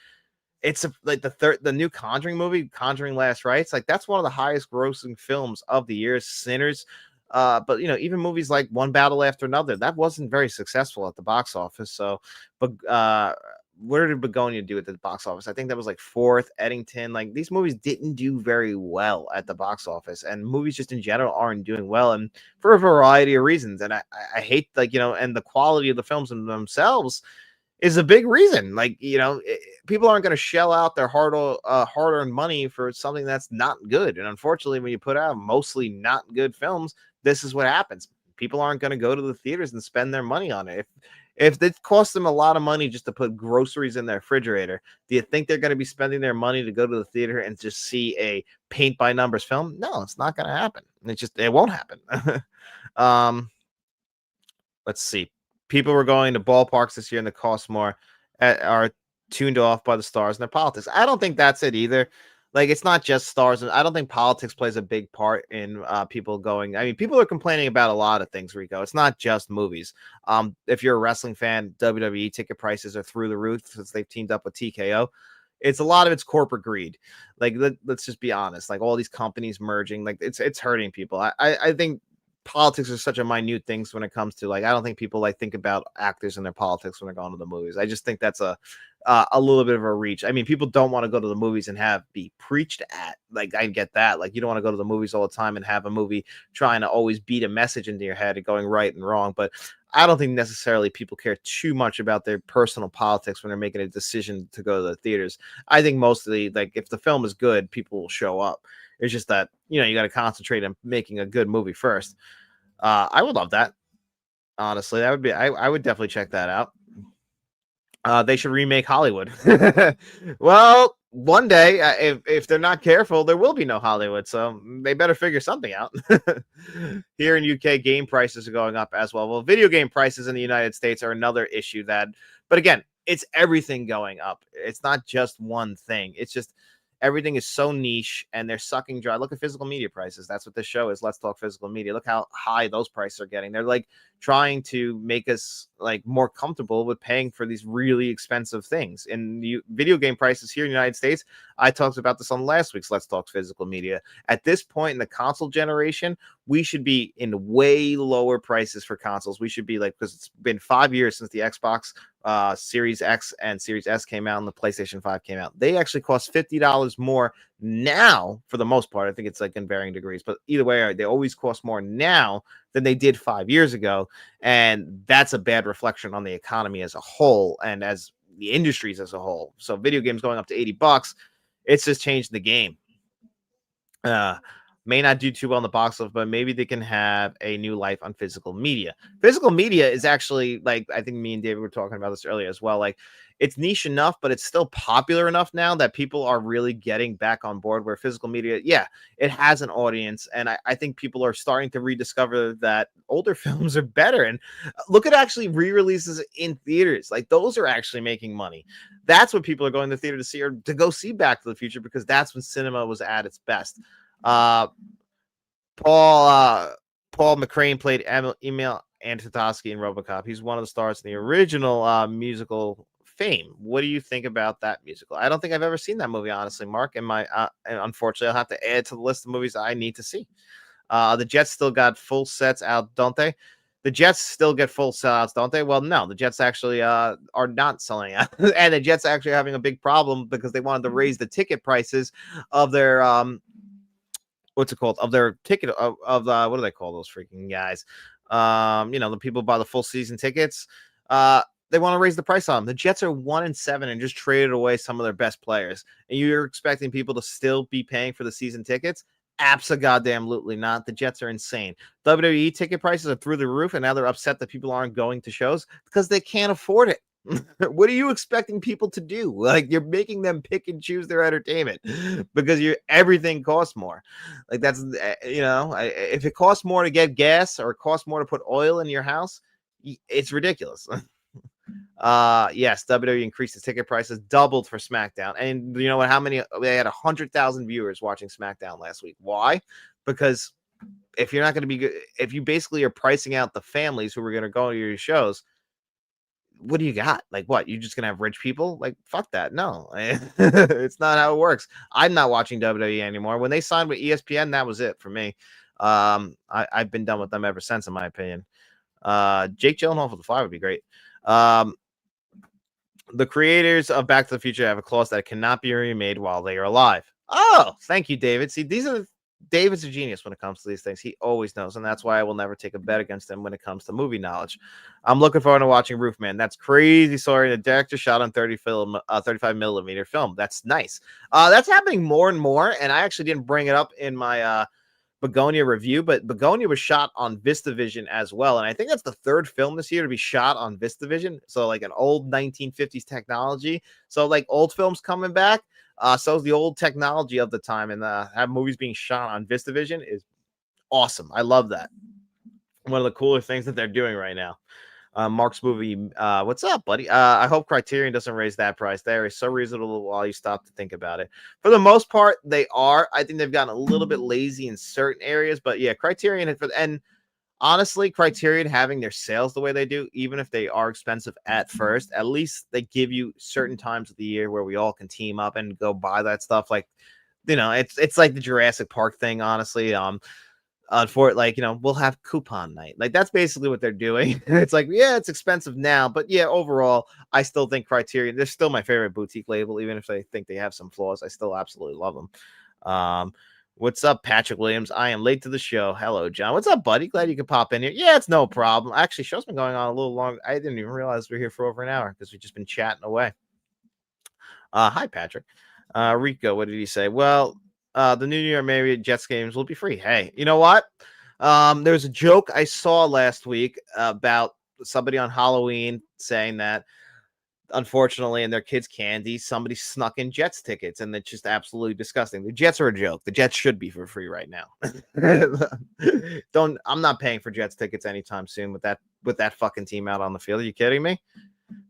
like the new Conjuring movie, Conjuring Last Rites, like that's one of the highest grossing films of the year. Sinners, but even movies like One Battle After Another, that wasn't very successful at the box office. So, but where did Begonia do at the box office? I think that was like fourth. Eddington, like these movies didn't do very well at the box office, and movies just in general aren't doing well, and for a variety of reasons. And I hate and the quality of the films in themselves is a big reason. Like, people aren't going to shell out their hard-earned money for something that's not good. And unfortunately, when you put out mostly not good films, this is what happens. People aren't going to go to the theaters and spend their money on it. If it costs them a lot of money just to put groceries in their refrigerator, do you think they're going to be spending their money to go to the theater and just see a paint by numbers film? No, it's not going to happen. It won't happen. um, let's see. People were going to ballparks this year and the cost more are tuned off by the stars and their politics. I don't think that's it either. Like, it's not just stars. I don't think politics plays a big part in people going. I mean, people are complaining about a lot of things, Rico. It's not just movies. If you're a wrestling fan, WWE ticket prices are through the roof since they've teamed up with TKO. It's a lot of it's corporate greed. Like, let's just be honest. Like, all these companies merging, like it's hurting people. I think politics are such a minute things when it comes to, like, I don't think people think about actors and their politics when they're going to the movies. I just think that's a little bit of a reach. I mean, people don't want to go to the movies and be preached at. Like, I get that. Like, you don't want to go to the movies all the time and have a movie trying to always beat a message into your head and going right and wrong. But I don't think necessarily people care too much about their personal politics when they're making a decision to go to the theaters. I think mostly, like, if the film is good, people will show up. It's just that, you got to concentrate on making a good movie first. I would love that. Honestly, that would be, I would definitely check that out. They should remake Hollywood. Well, one day, if they're not careful, there will be no Hollywood. So they better figure something out. Here in UK, game prices are going up as well. Well, video game prices in the United States are another issue but again, it's everything going up. It's not just one thing. It's just everything is so niche and they're sucking dry. Look at physical media prices. That's what this show is. Let's Talk Physical Media. Look how high those prices are getting. They're like trying to make us like more comfortable with paying for these really expensive things. And the video game prices here in the United States, I talked about this on last week's Let's Talk Physical Media. At this point in the console generation, we should be in way lower prices for consoles. We should be because it's been 5 years since the Xbox Series X and Series S came out and the PlayStation 5 came out. They actually cost $50 more now for the most part. I think it's in varying degrees, but either way, they always cost more now than they did 5 years ago. And that's a bad reflection on the economy as a whole and as the industries as a whole. So video games going up to $80, it's just changed the game. May not do too well in the box office, but maybe they can have a new life on physical media. Physical media is actually, I think me and David were talking about this earlier as well. It's niche enough, but it's still popular enough now that people are really getting back on board, where physical media, yeah, it has an audience. And I think people are starting to rediscover that older films are better. And look at actually re-releases in theaters. Those are actually making money. That's what people are going to the theater to see, or to go see Back to the Future, because that's when cinema was at its best. Paul McCrane played Emil Antitoski in RoboCop. He's one of the stars in the original musical Fame. What do you think about that musical? I don't think I've ever seen that movie, honestly, Mark. And unfortunately, I'll have to add to the list of movies I need to see. The Jets still got full sets out, don't they? The Jets still get full sellouts, don't they? Well, no, the Jets actually are not selling out. And the Jets actually are having a big problem because they wanted to raise the ticket prices of their what's it called, of their ticket of what do they call those freaking guys, the people buy the full season tickets. They want to raise the price on them. The Jets are 1-7 and just traded away some of their best players, and you're expecting people to still be paying for the season tickets? Absolutely not. The Jets are insane. WWE ticket prices are through the roof, and now they're upset that people aren't going to shows because they can't afford it. What are you expecting people to do? You're making them pick and choose their entertainment because everything costs more. That's if it costs more to get gas or it costs more to put oil in your house, it's ridiculous. Yes, WWE increased the ticket prices, doubled for SmackDown. And you know what? How many? They had 100,000 viewers watching SmackDown last week. Why? Because if you're not going to be good, if you basically are pricing out the families who are going to go to your shows, what do you got? Like, what? You're just gonna have rich people? Like, fuck that. No, it's not how it works. I'm not watching WWE anymore. When they signed with ESPN, that was it for me. I've been done with them ever since, in my opinion. Jake Gyllenhaal for the Fly would be great. Um, the creators of Back to the Future have a clause that cannot be remade while they are alive. Oh, thank you, David. See, David's a genius when it comes to these things. He always knows, and that's why I will never take a bet against him when it comes to movie knowledge. I'm looking forward to watching Roofman. That's crazy. Sorry, the director shot on 35 millimeter film. That's nice. That's happening more and more, and I actually didn't bring it up in my Begonia review, but Begonia was shot on VistaVision as well. And I think that's the third film this year to be shot on VistaVision. So like an old 1950s technology. So like old films coming back. So is the old technology of the time. And have movies being shot on VistaVision is awesome. I love that. One of the cooler things that they're doing right now. Mark's movie. What's up, buddy? I hope Criterion doesn't raise that price. They are so reasonable while you stop to think about it. For the most part, they are. I think they've gotten a little bit lazy in certain areas, but yeah, Criterion and honestly, Criterion having their sales the way they do, even if they are expensive at first, at least they give you certain times of the year where we all can team up and go buy that stuff. Like, it's like the Jurassic Park thing, honestly. For like, we'll have coupon night. Like that's basically what they're doing. It's like, yeah, it's expensive now, but yeah, overall, I still think Criterion, they're still my favorite boutique label, even if I think they have some flaws. I still absolutely love them. What's up, Patrick Williams? I am late to the show. Hello, John. What's up, buddy? Glad you could pop in here. Yeah, it's no problem. Actually, show's been going on a little long. I didn't even realize we are here for over an hour because we've just been chatting away. Hi, Patrick. Rico, what did he say? Well, the New York Marriott Jets games will be free. Hey, you know what? There's a joke I saw last week about somebody on Halloween saying that unfortunately in their kids' candy, somebody snuck in Jets tickets, and it's just absolutely disgusting. The Jets are a joke. The Jets should be for free right now. I'm not paying for Jets tickets anytime soon with that fucking team out on the field. Are you kidding me?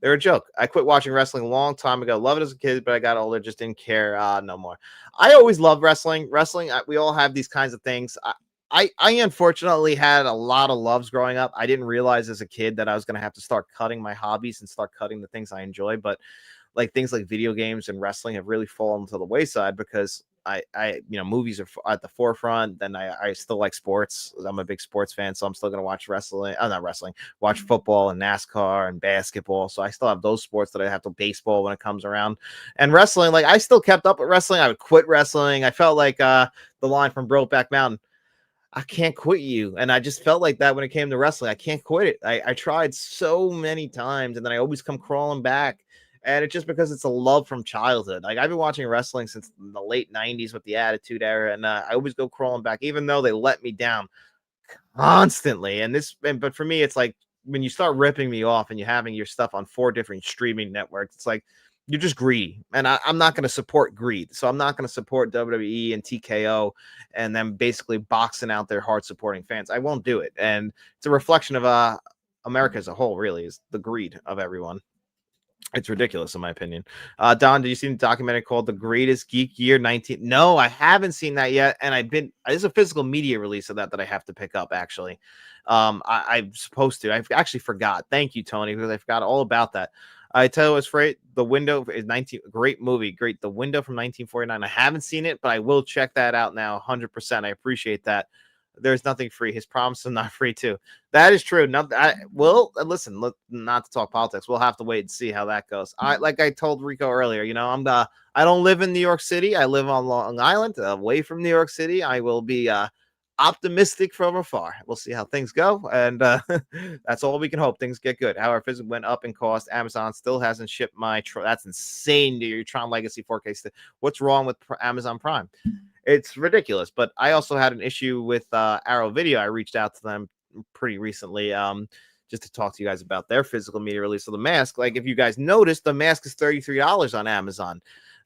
They're a joke. I quit watching wrestling a long time ago. Love it as a kid, but I got older, just didn't care. No more. I always loved wrestling. We all have these kinds of things. I unfortunately had a lot of loves growing up. I didn't realize as a kid that I was going to have to start cutting my hobbies and start cutting the things I enjoy. But like things like video games and wrestling have really fallen to the wayside because movies are at the forefront. Then I still like sports. I'm a big sports fan, so I'm still gonna watch wrestling. I'm not wrestling. Watch football and NASCAR and basketball. So I still have those sports that I have to baseball when it comes around. And wrestling, like I still kept up with wrestling. I would quit wrestling. I felt like the line from Brokeback Mountain. I can't quit you. And I just felt like that when it came to wrestling. I can't quit it. I tried so many times, and then I always come crawling back. And it's just because it's a love from childhood. Like I've been watching wrestling since the late 90s with the Attitude Era, and I always go crawling back, even though they let me down constantly. But for me, it's like when you start ripping me off and you're having your stuff on 4 different streaming networks, it's like you're just greedy. And I'm not going to support greed. So I'm not going to support WWE and TKO and then basically boxing out their hard supporting fans. I won't do it. And it's a reflection of America as a whole, really, is the greed of everyone. It's ridiculous, in my opinion. Don, did you see the documentary called "The Greatest Geek Year 19"? No, I haven't seen that yet, and there's a physical media release of that I have to pick up. Actually, I'm supposed to. I actually forgot. Thank you, Tony, because I forgot all about that. I tell you what's great. The Window is 19. Great movie. Great. The Window from 1949. I haven't seen it, but I will check that out now. 100%. I appreciate that. There's nothing free. His promise is not free too. That is true. Listen. Not to talk politics. We'll have to wait and see how that goes. Like I told Rico earlier. I don't live in New York City. I live on Long Island, away from New York City. I will be optimistic from afar. We'll see how things go, and that's all we can hope. Things get good. However, physics went up in cost. Amazon still hasn't shipped my. That's insane. Your Tron Legacy 4K. What's wrong with Amazon Prime? It's ridiculous. But I also had an issue with Arrow Video. I reached out to them pretty recently just to talk to you guys about their physical media release of the mask. Like if you guys noticed, the mask is $33 on Amazon.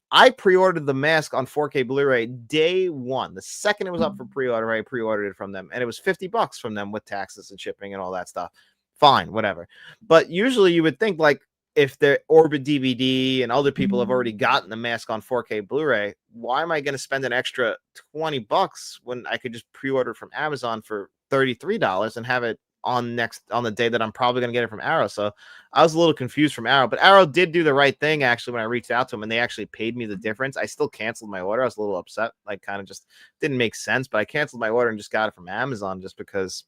I pre-ordered the mask on 4K Blu-ray day one. The second it was up for pre-order, I pre-ordered it from them, and it was $50 from them with taxes and shipping and all that stuff. Fine, whatever. But usually you would think like if the Orbit DVD and other people have already gotten the mask on 4K Blu-ray, why am I going to spend an extra $20 when I could just pre-order from Amazon for $33 and have it on the day that I'm probably going to get it from Arrow? So I was a little confused from Arrow, but Arrow did do the right thing actually when I reached out to them, and they actually paid me the difference. I still canceled my order. I was a little upset, like kind of just didn't make sense, but I canceled my order and just got it from Amazon just because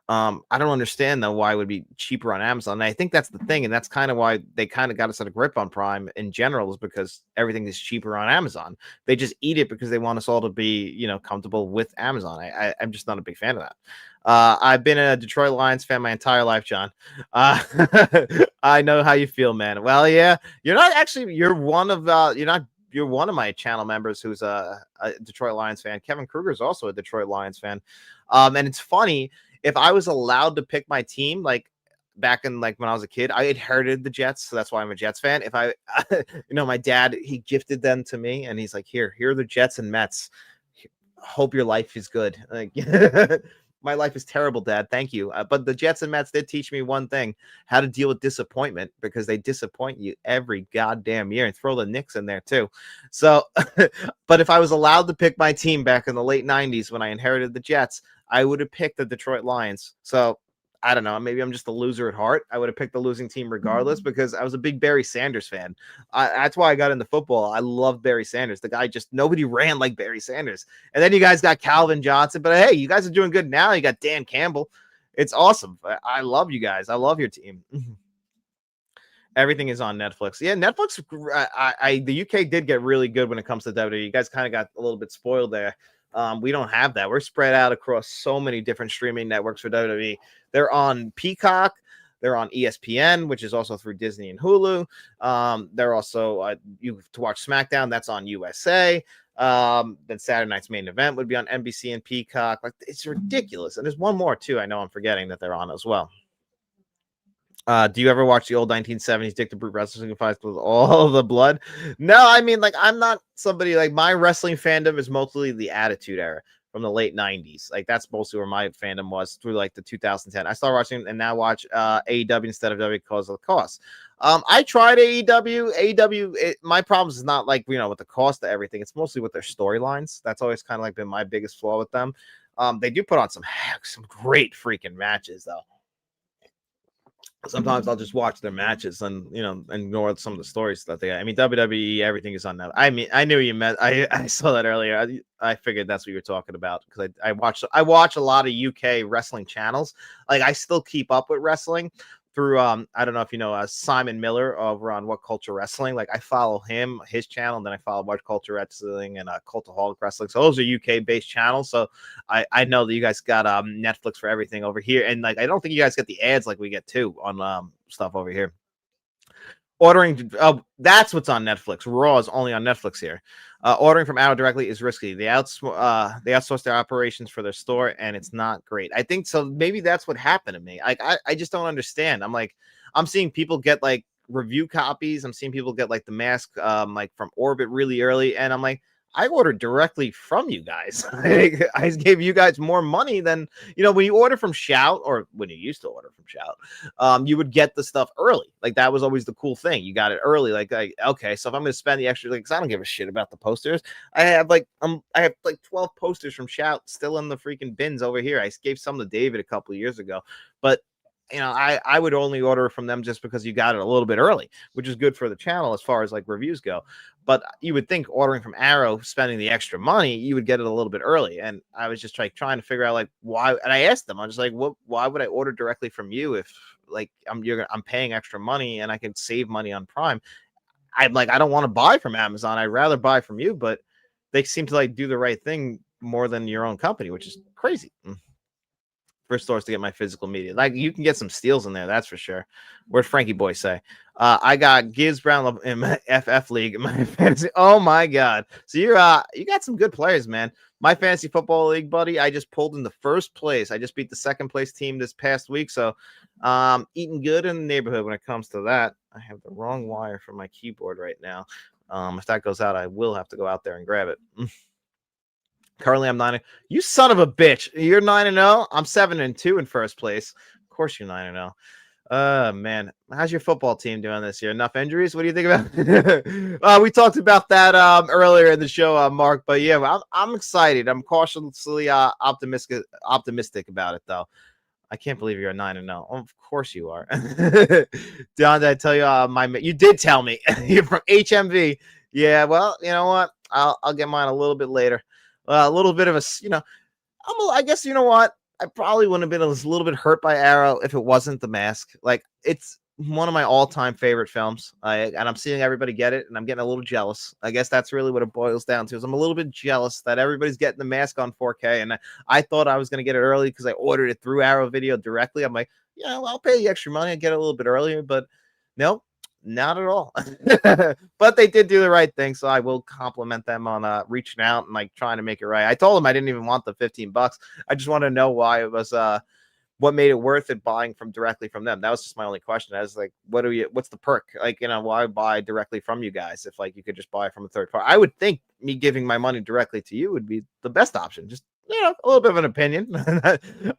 I don't understand though why it would be cheaper on Amazon. And I think that's the thing, and that's kind of why they kind of got us at a grip on Prime in general, is because everything is cheaper on Amazon. They just eat it because they want us all to be, comfortable with Amazon. I'm just not a big fan of that. I've been a Detroit Lions fan my entire life, John. Uh, I know how you feel, man. Well, yeah, you're not actually. You're one of my channel members who's a Detroit Lions fan. Kevin Kruger is also a Detroit Lions fan. And it's funny, if I was allowed to pick my team, like back in like when I was a kid, I inherited the Jets, so that's why I'm a Jets fan. If I, my dad, he gifted them to me, and he's like, here are the Jets and Mets. Hope your life is good. Like, my life is terrible, Dad. Thank you. But the Jets and Mets did teach me one thing: how to deal with disappointment, because they disappoint you every goddamn year, and throw the Knicks in there too. So, but if I was allowed to pick my team back in the late '90s when I inherited the Jets, I would have picked the Detroit Lions. So I don't know. Maybe I'm just a loser at heart. I would have picked the losing team regardless because I was a big Barry Sanders fan. That's why I got into football. I love Barry Sanders. The guy nobody ran like Barry Sanders. And then you guys got Calvin Johnson. But hey, you guys are doing good now. You got Dan Campbell. It's awesome. I love you guys. I love your team. Everything is on Netflix. Yeah, Netflix. The UK did get really good when it comes to WWE. You guys kind of got a little bit spoiled there. We don't have that. We're spread out across so many different streaming networks for WWE. They're on Peacock. They're on ESPN, which is also through Disney and Hulu. They're also to watch SmackDown. That's on USA. Then Saturday night's main event would be on NBC and Peacock. Like, it's ridiculous. And there's one more too. I know I'm forgetting that they're on as well. Do you ever watch the old 1970s Dick the Brute wrestling fights with all the blood? No, I mean, like, I'm not somebody like, my wrestling fandom is mostly the Attitude Era from the late 90s. Like, that's mostly where my fandom was through like the 2010. I started watching and now watch AEW instead of W because of the cost. I tried AEW. AEW, my problem is not like, with the cost of everything. It's mostly with their storylines. That's always kind of like been my biggest flaw with them. They do put on some great freaking matches though. Sometimes I'll just watch their matches and ignore some of the stories that they got. I mean, WWE, everything is on that. I mean, I knew you meant. I saw that earlier. I figured that's what you were talking about because I watch a lot of UK wrestling channels. Like, I still keep up with wrestling through I don't know if you know Simon Miller over on What Culture Wrestling. Like, I follow his channel, and then I follow What Culture Wrestling and Cultaholic Wrestling. So those are UK based channels. So I know that you guys got Netflix for everything over here, and like, I don't think you guys get the ads like we get too on stuff over here. Ordering, that's what's on Netflix. Raw is only on Netflix here. Ordering from Arrow directly is risky. They outsource their operations for their store, and it's not great. I think so. Maybe that's what happened to me. I just don't understand. I'm seeing people get like review copies. I'm seeing people get like the mask like from Orbit really early, and I'm like, I ordered directly from you guys. I gave you guys more money than, when you order from Shout, or when you used to order from Shout, you would get the stuff early. Like, that was always the cool thing. You got it early. Like okay, so if I'm going to spend the extra, like, 'cause I don't give a shit about the posters. I have like 12 posters from Shout still in the freaking bins over here. I gave some to David a couple of years ago, but I would only order from them just because you got it a little bit early, which is good for the channel as far as like reviews go. But you would think ordering from Arrow, spending the extra money, you would get it a little bit early. And I was just like trying to figure out like why. And I asked them, I was just like, why would I order directly from you if like I'm paying extra money and I can save money on Prime? I don't want to buy from Amazon. I'd rather buy from you, but they seem to like do the right thing more than your own company, which is crazy. For stores to get my physical media. Like, you can get some steals in there, that's for sure. Where'd Frankie Boy say? I got Gibbs Brown in my FF league, my fantasy. Oh my god. So you got some good players, man. My fantasy football league, buddy, I just pulled in the first place. I just beat the second place team this past week. So eating good in the neighborhood when it comes to that. I have the wrong wire for my keyboard right now. If that goes out, I will have to go out there and grab it. Currently, I'm 9. You son of a bitch! You're 9-0. I'm 7-2 in first place. Of course, you're 9-0. Man, how's your football team doing this year? Enough injuries? What do you think about? We talked about that earlier in the show, Mark. But yeah, I'm excited. I'm cautiously optimistic about it, though. I can't believe you're a 9-0. Of course you are. Don, did I tell you you did tell me you're from HMV. Yeah, well, you know what? I'll get mine a little bit later. A little bit of I guess you know what? I probably wouldn't have been a little bit hurt by Arrow if it wasn't The Mask. Like, it's one of my all-time favorite films. And I'm seeing everybody get it, and I'm getting a little jealous. I guess that's really what it boils down to. Is I'm a little bit jealous that everybody's getting The Mask on 4K, and I thought I was going to get it early because I ordered it through Arrow Video directly. I'm like, yeah, well, I'll pay the extra money and get it a little bit earlier, but no, not at all. But they did do the right thing, so I will compliment them on reaching out and like trying to make it right. I told them I didn't even want the $15. I just want to know why it was what made it worth it buying directly from them. That was just my only question. I was like, what's the perk? Like, why buy directly from you guys if like you could just buy from a third party? I would think me giving my money directly to you would be the best option. Just a little bit of an opinion.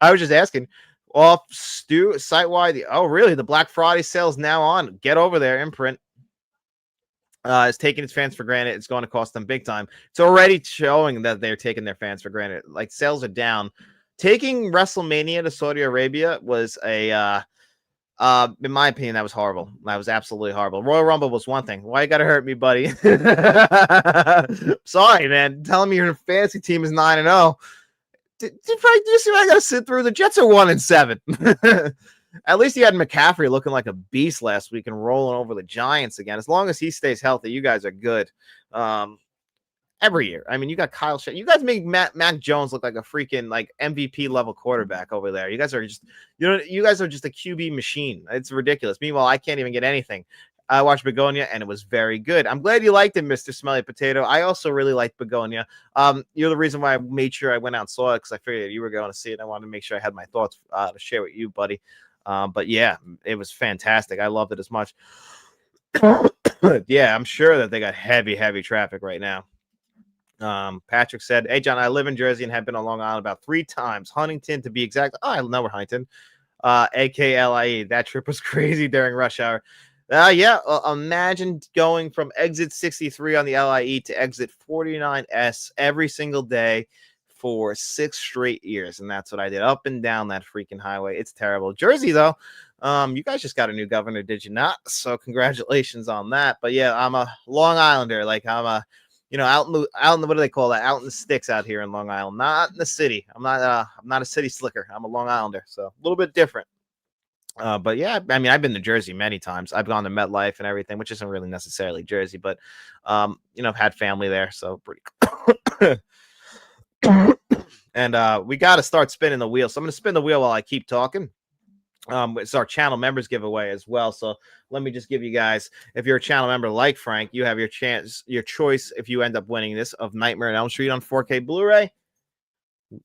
I was just asking. Off Stu site-wide. Oh, really? The Black Friday sale is now on. Get over there. Imprint is taking its fans for granted. It's going to cost them big time. It's already showing that they're taking their fans for granted. Like, sales are down. Taking WrestleMania to Saudi Arabia was in my opinion, that was horrible. That was absolutely horrible. Royal Rumble was one thing. Why you got to hurt me, buddy? Sorry, man. Telling me your fantasy team is 9-0. Do you see what I got to sit through? The Jets are 1-7. At least you had McCaffrey looking like a beast last week and rolling over the Giants again. As long as he stays healthy, you guys are good. Every year. I mean, you got Kyle Shanahan. You guys make Mac Jones look like a freaking like MVP level quarterback over there. You guys are just, you guys are just a QB machine. It's ridiculous. Meanwhile, I can't even get anything. I watched Begonia and it was very good. I'm glad you liked it, Mr. Smelly Potato. I also really liked Begonia. You're the reason why I made sure I went out and saw it because I figured you were going to see it. I wanted to make sure I had my thoughts to share with you, buddy. But yeah, it was fantastic. I loved it as much. Yeah, I'm sure that they got heavy traffic right now. Patrick said, "Hey, John, I live in Jersey and have been on Long Island about 3 times. Huntington, to be exact. Oh, I know where Huntington. AKLIE. That trip was crazy during rush hour. Yeah, imagine going from exit 63 on the LIE to exit 49S every single day for 6 straight years. And that's what I did, up and down that freaking highway. It's terrible. Jersey, though, you guys just got a new governor, did you not? So congratulations on that. But yeah, I'm a Long Islander. Like, I'm a, out in the what do they call that? Out in the sticks out here in Long Island, not in the city. I'm not a city slicker. I'm a Long Islander. So a little bit different. But yeah, I mean, I've been to Jersey many times. I've gone to MetLife and everything, which isn't really necessarily Jersey, but I've had family there, so pretty cool. And we got to start spinning the wheel. So I'm going to spin the wheel while I keep talking. It's our channel members giveaway as well. So let me just give you guys, if you're a channel member like Frank, you have your choice if you end up winning this of Nightmare on Elm Street on 4K Blu-ray.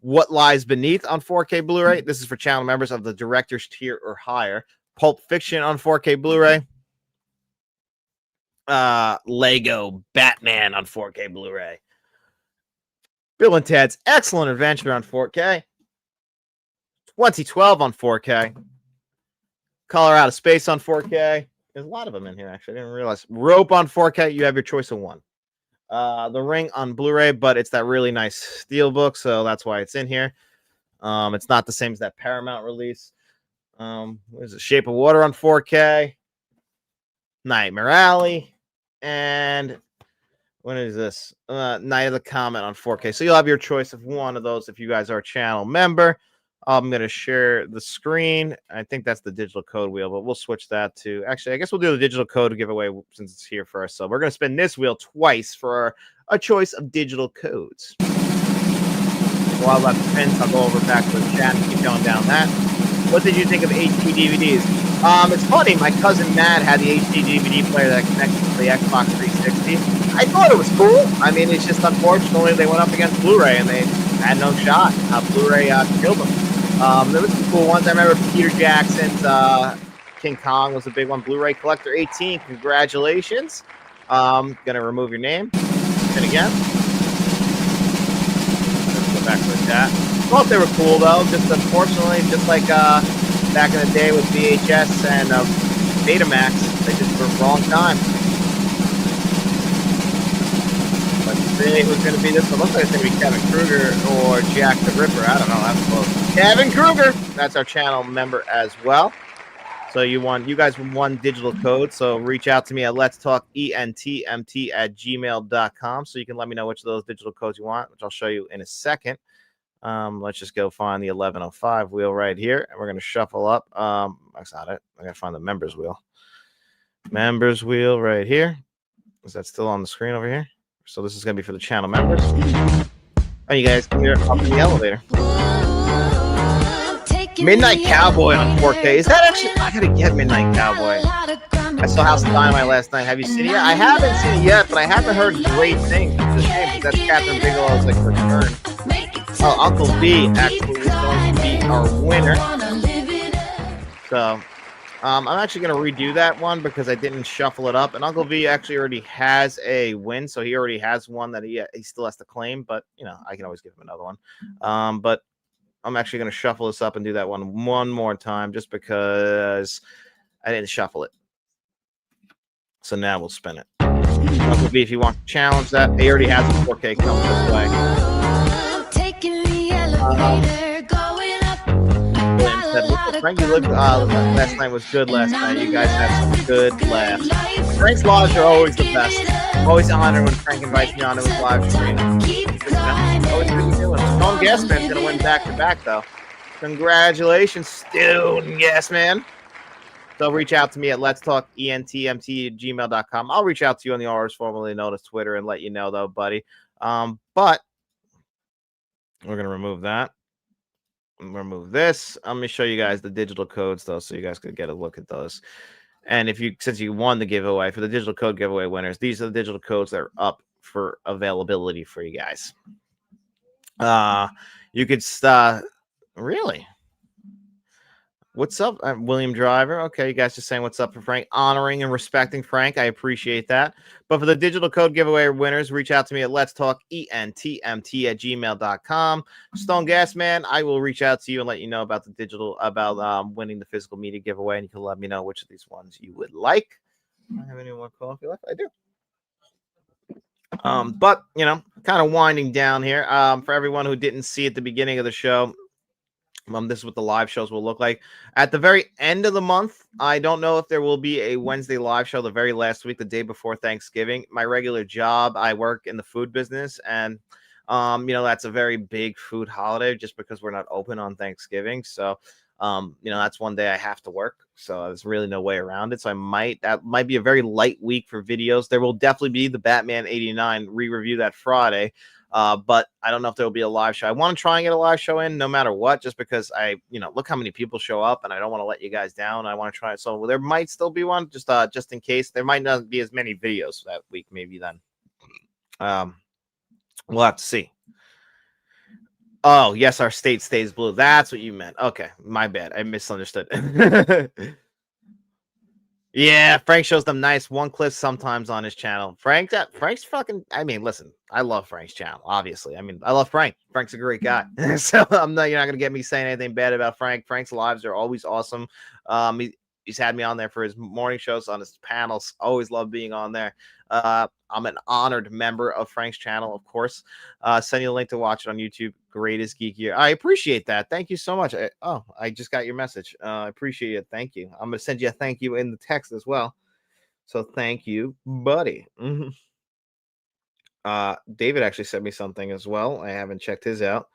What Lies Beneath on 4K Blu-ray. This is for channel members of the director's tier or higher. Pulp Fiction on 4K Blu-ray. Lego Batman on 4K Blu-ray. Bill and Ted's Excellent Adventure on 4K. 2012 on 4K. Colorado Space on 4K. There's a lot of them in here, actually. I didn't realize. Rope on 4K. You have your choice of one. The Ring on Blu-ray, but it's that really nice steelbook, so that's why it's in here. It's not the same as that Paramount release. What is it? Shape of Water on 4K. Nightmare Alley. And when is this? Night of the Comet on 4K. So you'll have your choice of one of those if you guys are a channel member. I'm going to share the screen. I think that's the digital code wheel, but we'll switch that to... Actually, I guess we'll do the digital code giveaway since it's here first. So we're going to spin this wheel twice for a choice of digital codes. While that spins, I'll go over back to the chat and keep going down that. What did you think of HD DVDs? It's funny. My cousin Matt had the HD DVD player that connected to the Xbox 360. I thought it was cool. I mean, it's just unfortunately they went up against Blu-ray and they had no shot. Blu-ray killed them. There was some cool ones. I remember Peter Jackson's King Kong was a big one. Blu-ray Collector 18. Congratulations. Gonna remove your name. And again. Let's go back to the chat. Thought they were cool though. Just unfortunately, just like that back in the day with VHS and Betamax. They just were wrong time. Let's see who's going to be this one. Looks like it's going to be Kevin Kruger or Jack the Ripper. I don't know. That's close. Kevin Kruger. That's our channel member as well. So you guys won digital code. So reach out to me at letstalkentmt@gmail.com so you can let me know which of those digital codes you want, which I'll show you in a second. Let's just go find the 1105 wheel right here, and we're going to shuffle up. That's not it. I got to find the members wheel. Members wheel right here. Is that still on the screen over here? So this is going to be for the channel members. Oh, you guys come here up in the elevator. Midnight Cowboy on 4K. Is that actually? I gotta get Midnight Cowboy. I saw House of Dynamite last night. Have you seen it yet? I haven't seen it yet, but I haven't heard great things. It's a shame because that's Catherine Bigelow's like return. Oh, Uncle B actually is going to be our winner. So I'm actually going to redo that one because I didn't shuffle it up. And Uncle V actually already has a win, so he already has one that he still has to claim. But you know, I can always give him another one. But I'm actually going to shuffle this up and do that one more time just because I didn't shuffle it. So now we'll spin it. Uncle B, if you want to challenge that, he already has a 4K coming this way. Frank, you lived last night was good last night. You guys had some good laughs. Frank's lives are always the best. I'm always honored when Frank invites me onto his live stream. Always good to do it. Stone Gasman's going to win back-to-back, though. Congratulations, Stone Gasman. So reach out to me at letstalkentmt@gmail.com. I'll reach out to you on the R's formerly known as Twitter and let you know, though, buddy. But we're going to remove that. Remove this. Let me show you guys the digital codes, though, so you guys could get a look at those. And since you won the giveaway for the digital code giveaway winners, these are the digital codes that are up for availability for you guys. You could really. What's up, William Driver? Okay, you guys just saying what's up for Frank, honoring and respecting Frank. I appreciate that. But for the digital code giveaway winners, reach out to me at letstalkentmt@gmail.com. Stone Gas Man, I will reach out to you and let you know about the winning the physical media giveaway, and you can let me know which of these ones you would like. I have any more coffee left? I do. But you know, kind of winding down here. For everyone who didn't see at the beginning of the show. This is what the live shows will look like. At the very end of the month, I don't know if there will be a Wednesday live show the very last week, the day before Thanksgiving. My regular job, I work in the food business, and you know, that's a very big food holiday just because we're not open on Thanksgiving. So you know, that's one day I have to work. So there's really no way around it. So that might be a very light week for videos. There will definitely be the Batman 89 re-review that Friday. But I don't know if there will be a live show. I want to try and get a live show in no matter what, just because you know, look how many people show up and I don't want to let you guys down. I want to try it. So there might still be one just in case. There might not be as many videos that week. Maybe then, we'll have to see. Oh, yes, our state stays blue. That's what you meant. Okay, my bad. I misunderstood. Yeah, Frank shows them nice one clip sometimes on his channel. Frank's fucking. I mean, listen, I love Frank's channel. Obviously, I mean, I love Frank. Frank's a great guy. So you're not gonna get me saying anything bad about Frank. Frank's lives are always awesome. He's had me on there for his morning shows, on his panels. Always love being on there. I'm an honored member of Frank's channel, of course. Send you a link to watch it on YouTube. Greatest Geek Year. I appreciate that. Thank you so much. I just got your message. I appreciate it. Thank you. I'm going to send you a thank you in the text as well. So thank you, buddy. David actually sent me something as well. I haven't checked his out.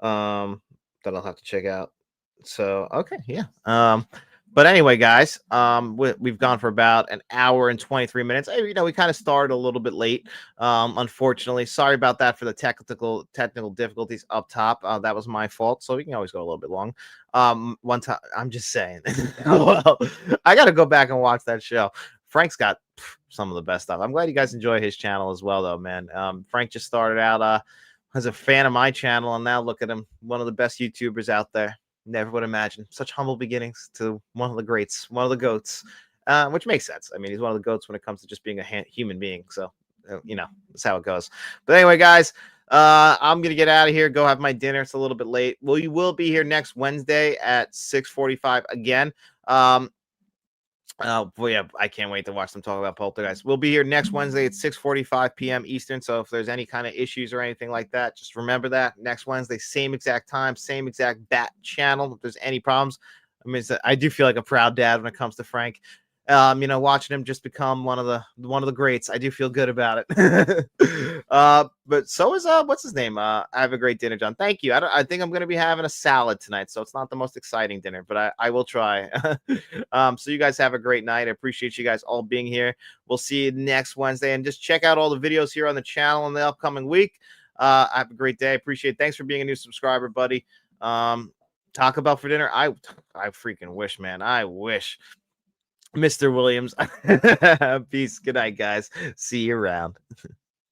That I'll have to check out. So, okay. Yeah. But anyway, guys, we've gone for about an hour and 23 minutes. You know, we kind of started a little bit late, unfortunately. Sorry about that for the technical difficulties up top. That was my fault. So we can always go a little bit long. One time, I'm just saying. Well, I got to go back and watch that show. Frank's got some of the best stuff. I'm glad you guys enjoy his channel as well, though, man. Frank just started out as a fan of my channel, and now look at him, one of the best YouTubers out there. Never would imagine such humble beginnings to one of the greats, one of the goats, which makes sense. I mean, he's one of the goats when it comes to just being a human being. So, you know, that's how it goes. But anyway, guys, I'm gonna get out of here, go have my dinner. It's a little bit late. We will be here next Wednesday at 6:45 again. Well, yeah, I can't wait to watch them talk about Poltergeist. We'll be here next Wednesday at 6:45 p.m. Eastern. So if there's any kind of issues or anything like that, just remember that next Wednesday, same exact time, same exact bat channel. If there's any problems, I mean, I do feel like a proud dad when it comes to Frank. Watching him just become one of the greats, I do feel good about it. But so is what's his name? Have a great dinner, John. Thank you. I think I'm gonna be having a salad tonight, so it's not the most exciting dinner, but I will try. So you guys have a great night. I appreciate you guys all being here. We'll see you next Wednesday, and just check out all the videos here on the channel in the upcoming week. Have a great day. Appreciate it. Thanks for being a new subscriber, buddy. Talk about for dinner. I freaking wish, man. I wish. Mr. Williams. Peace. Good night, guys. See you around.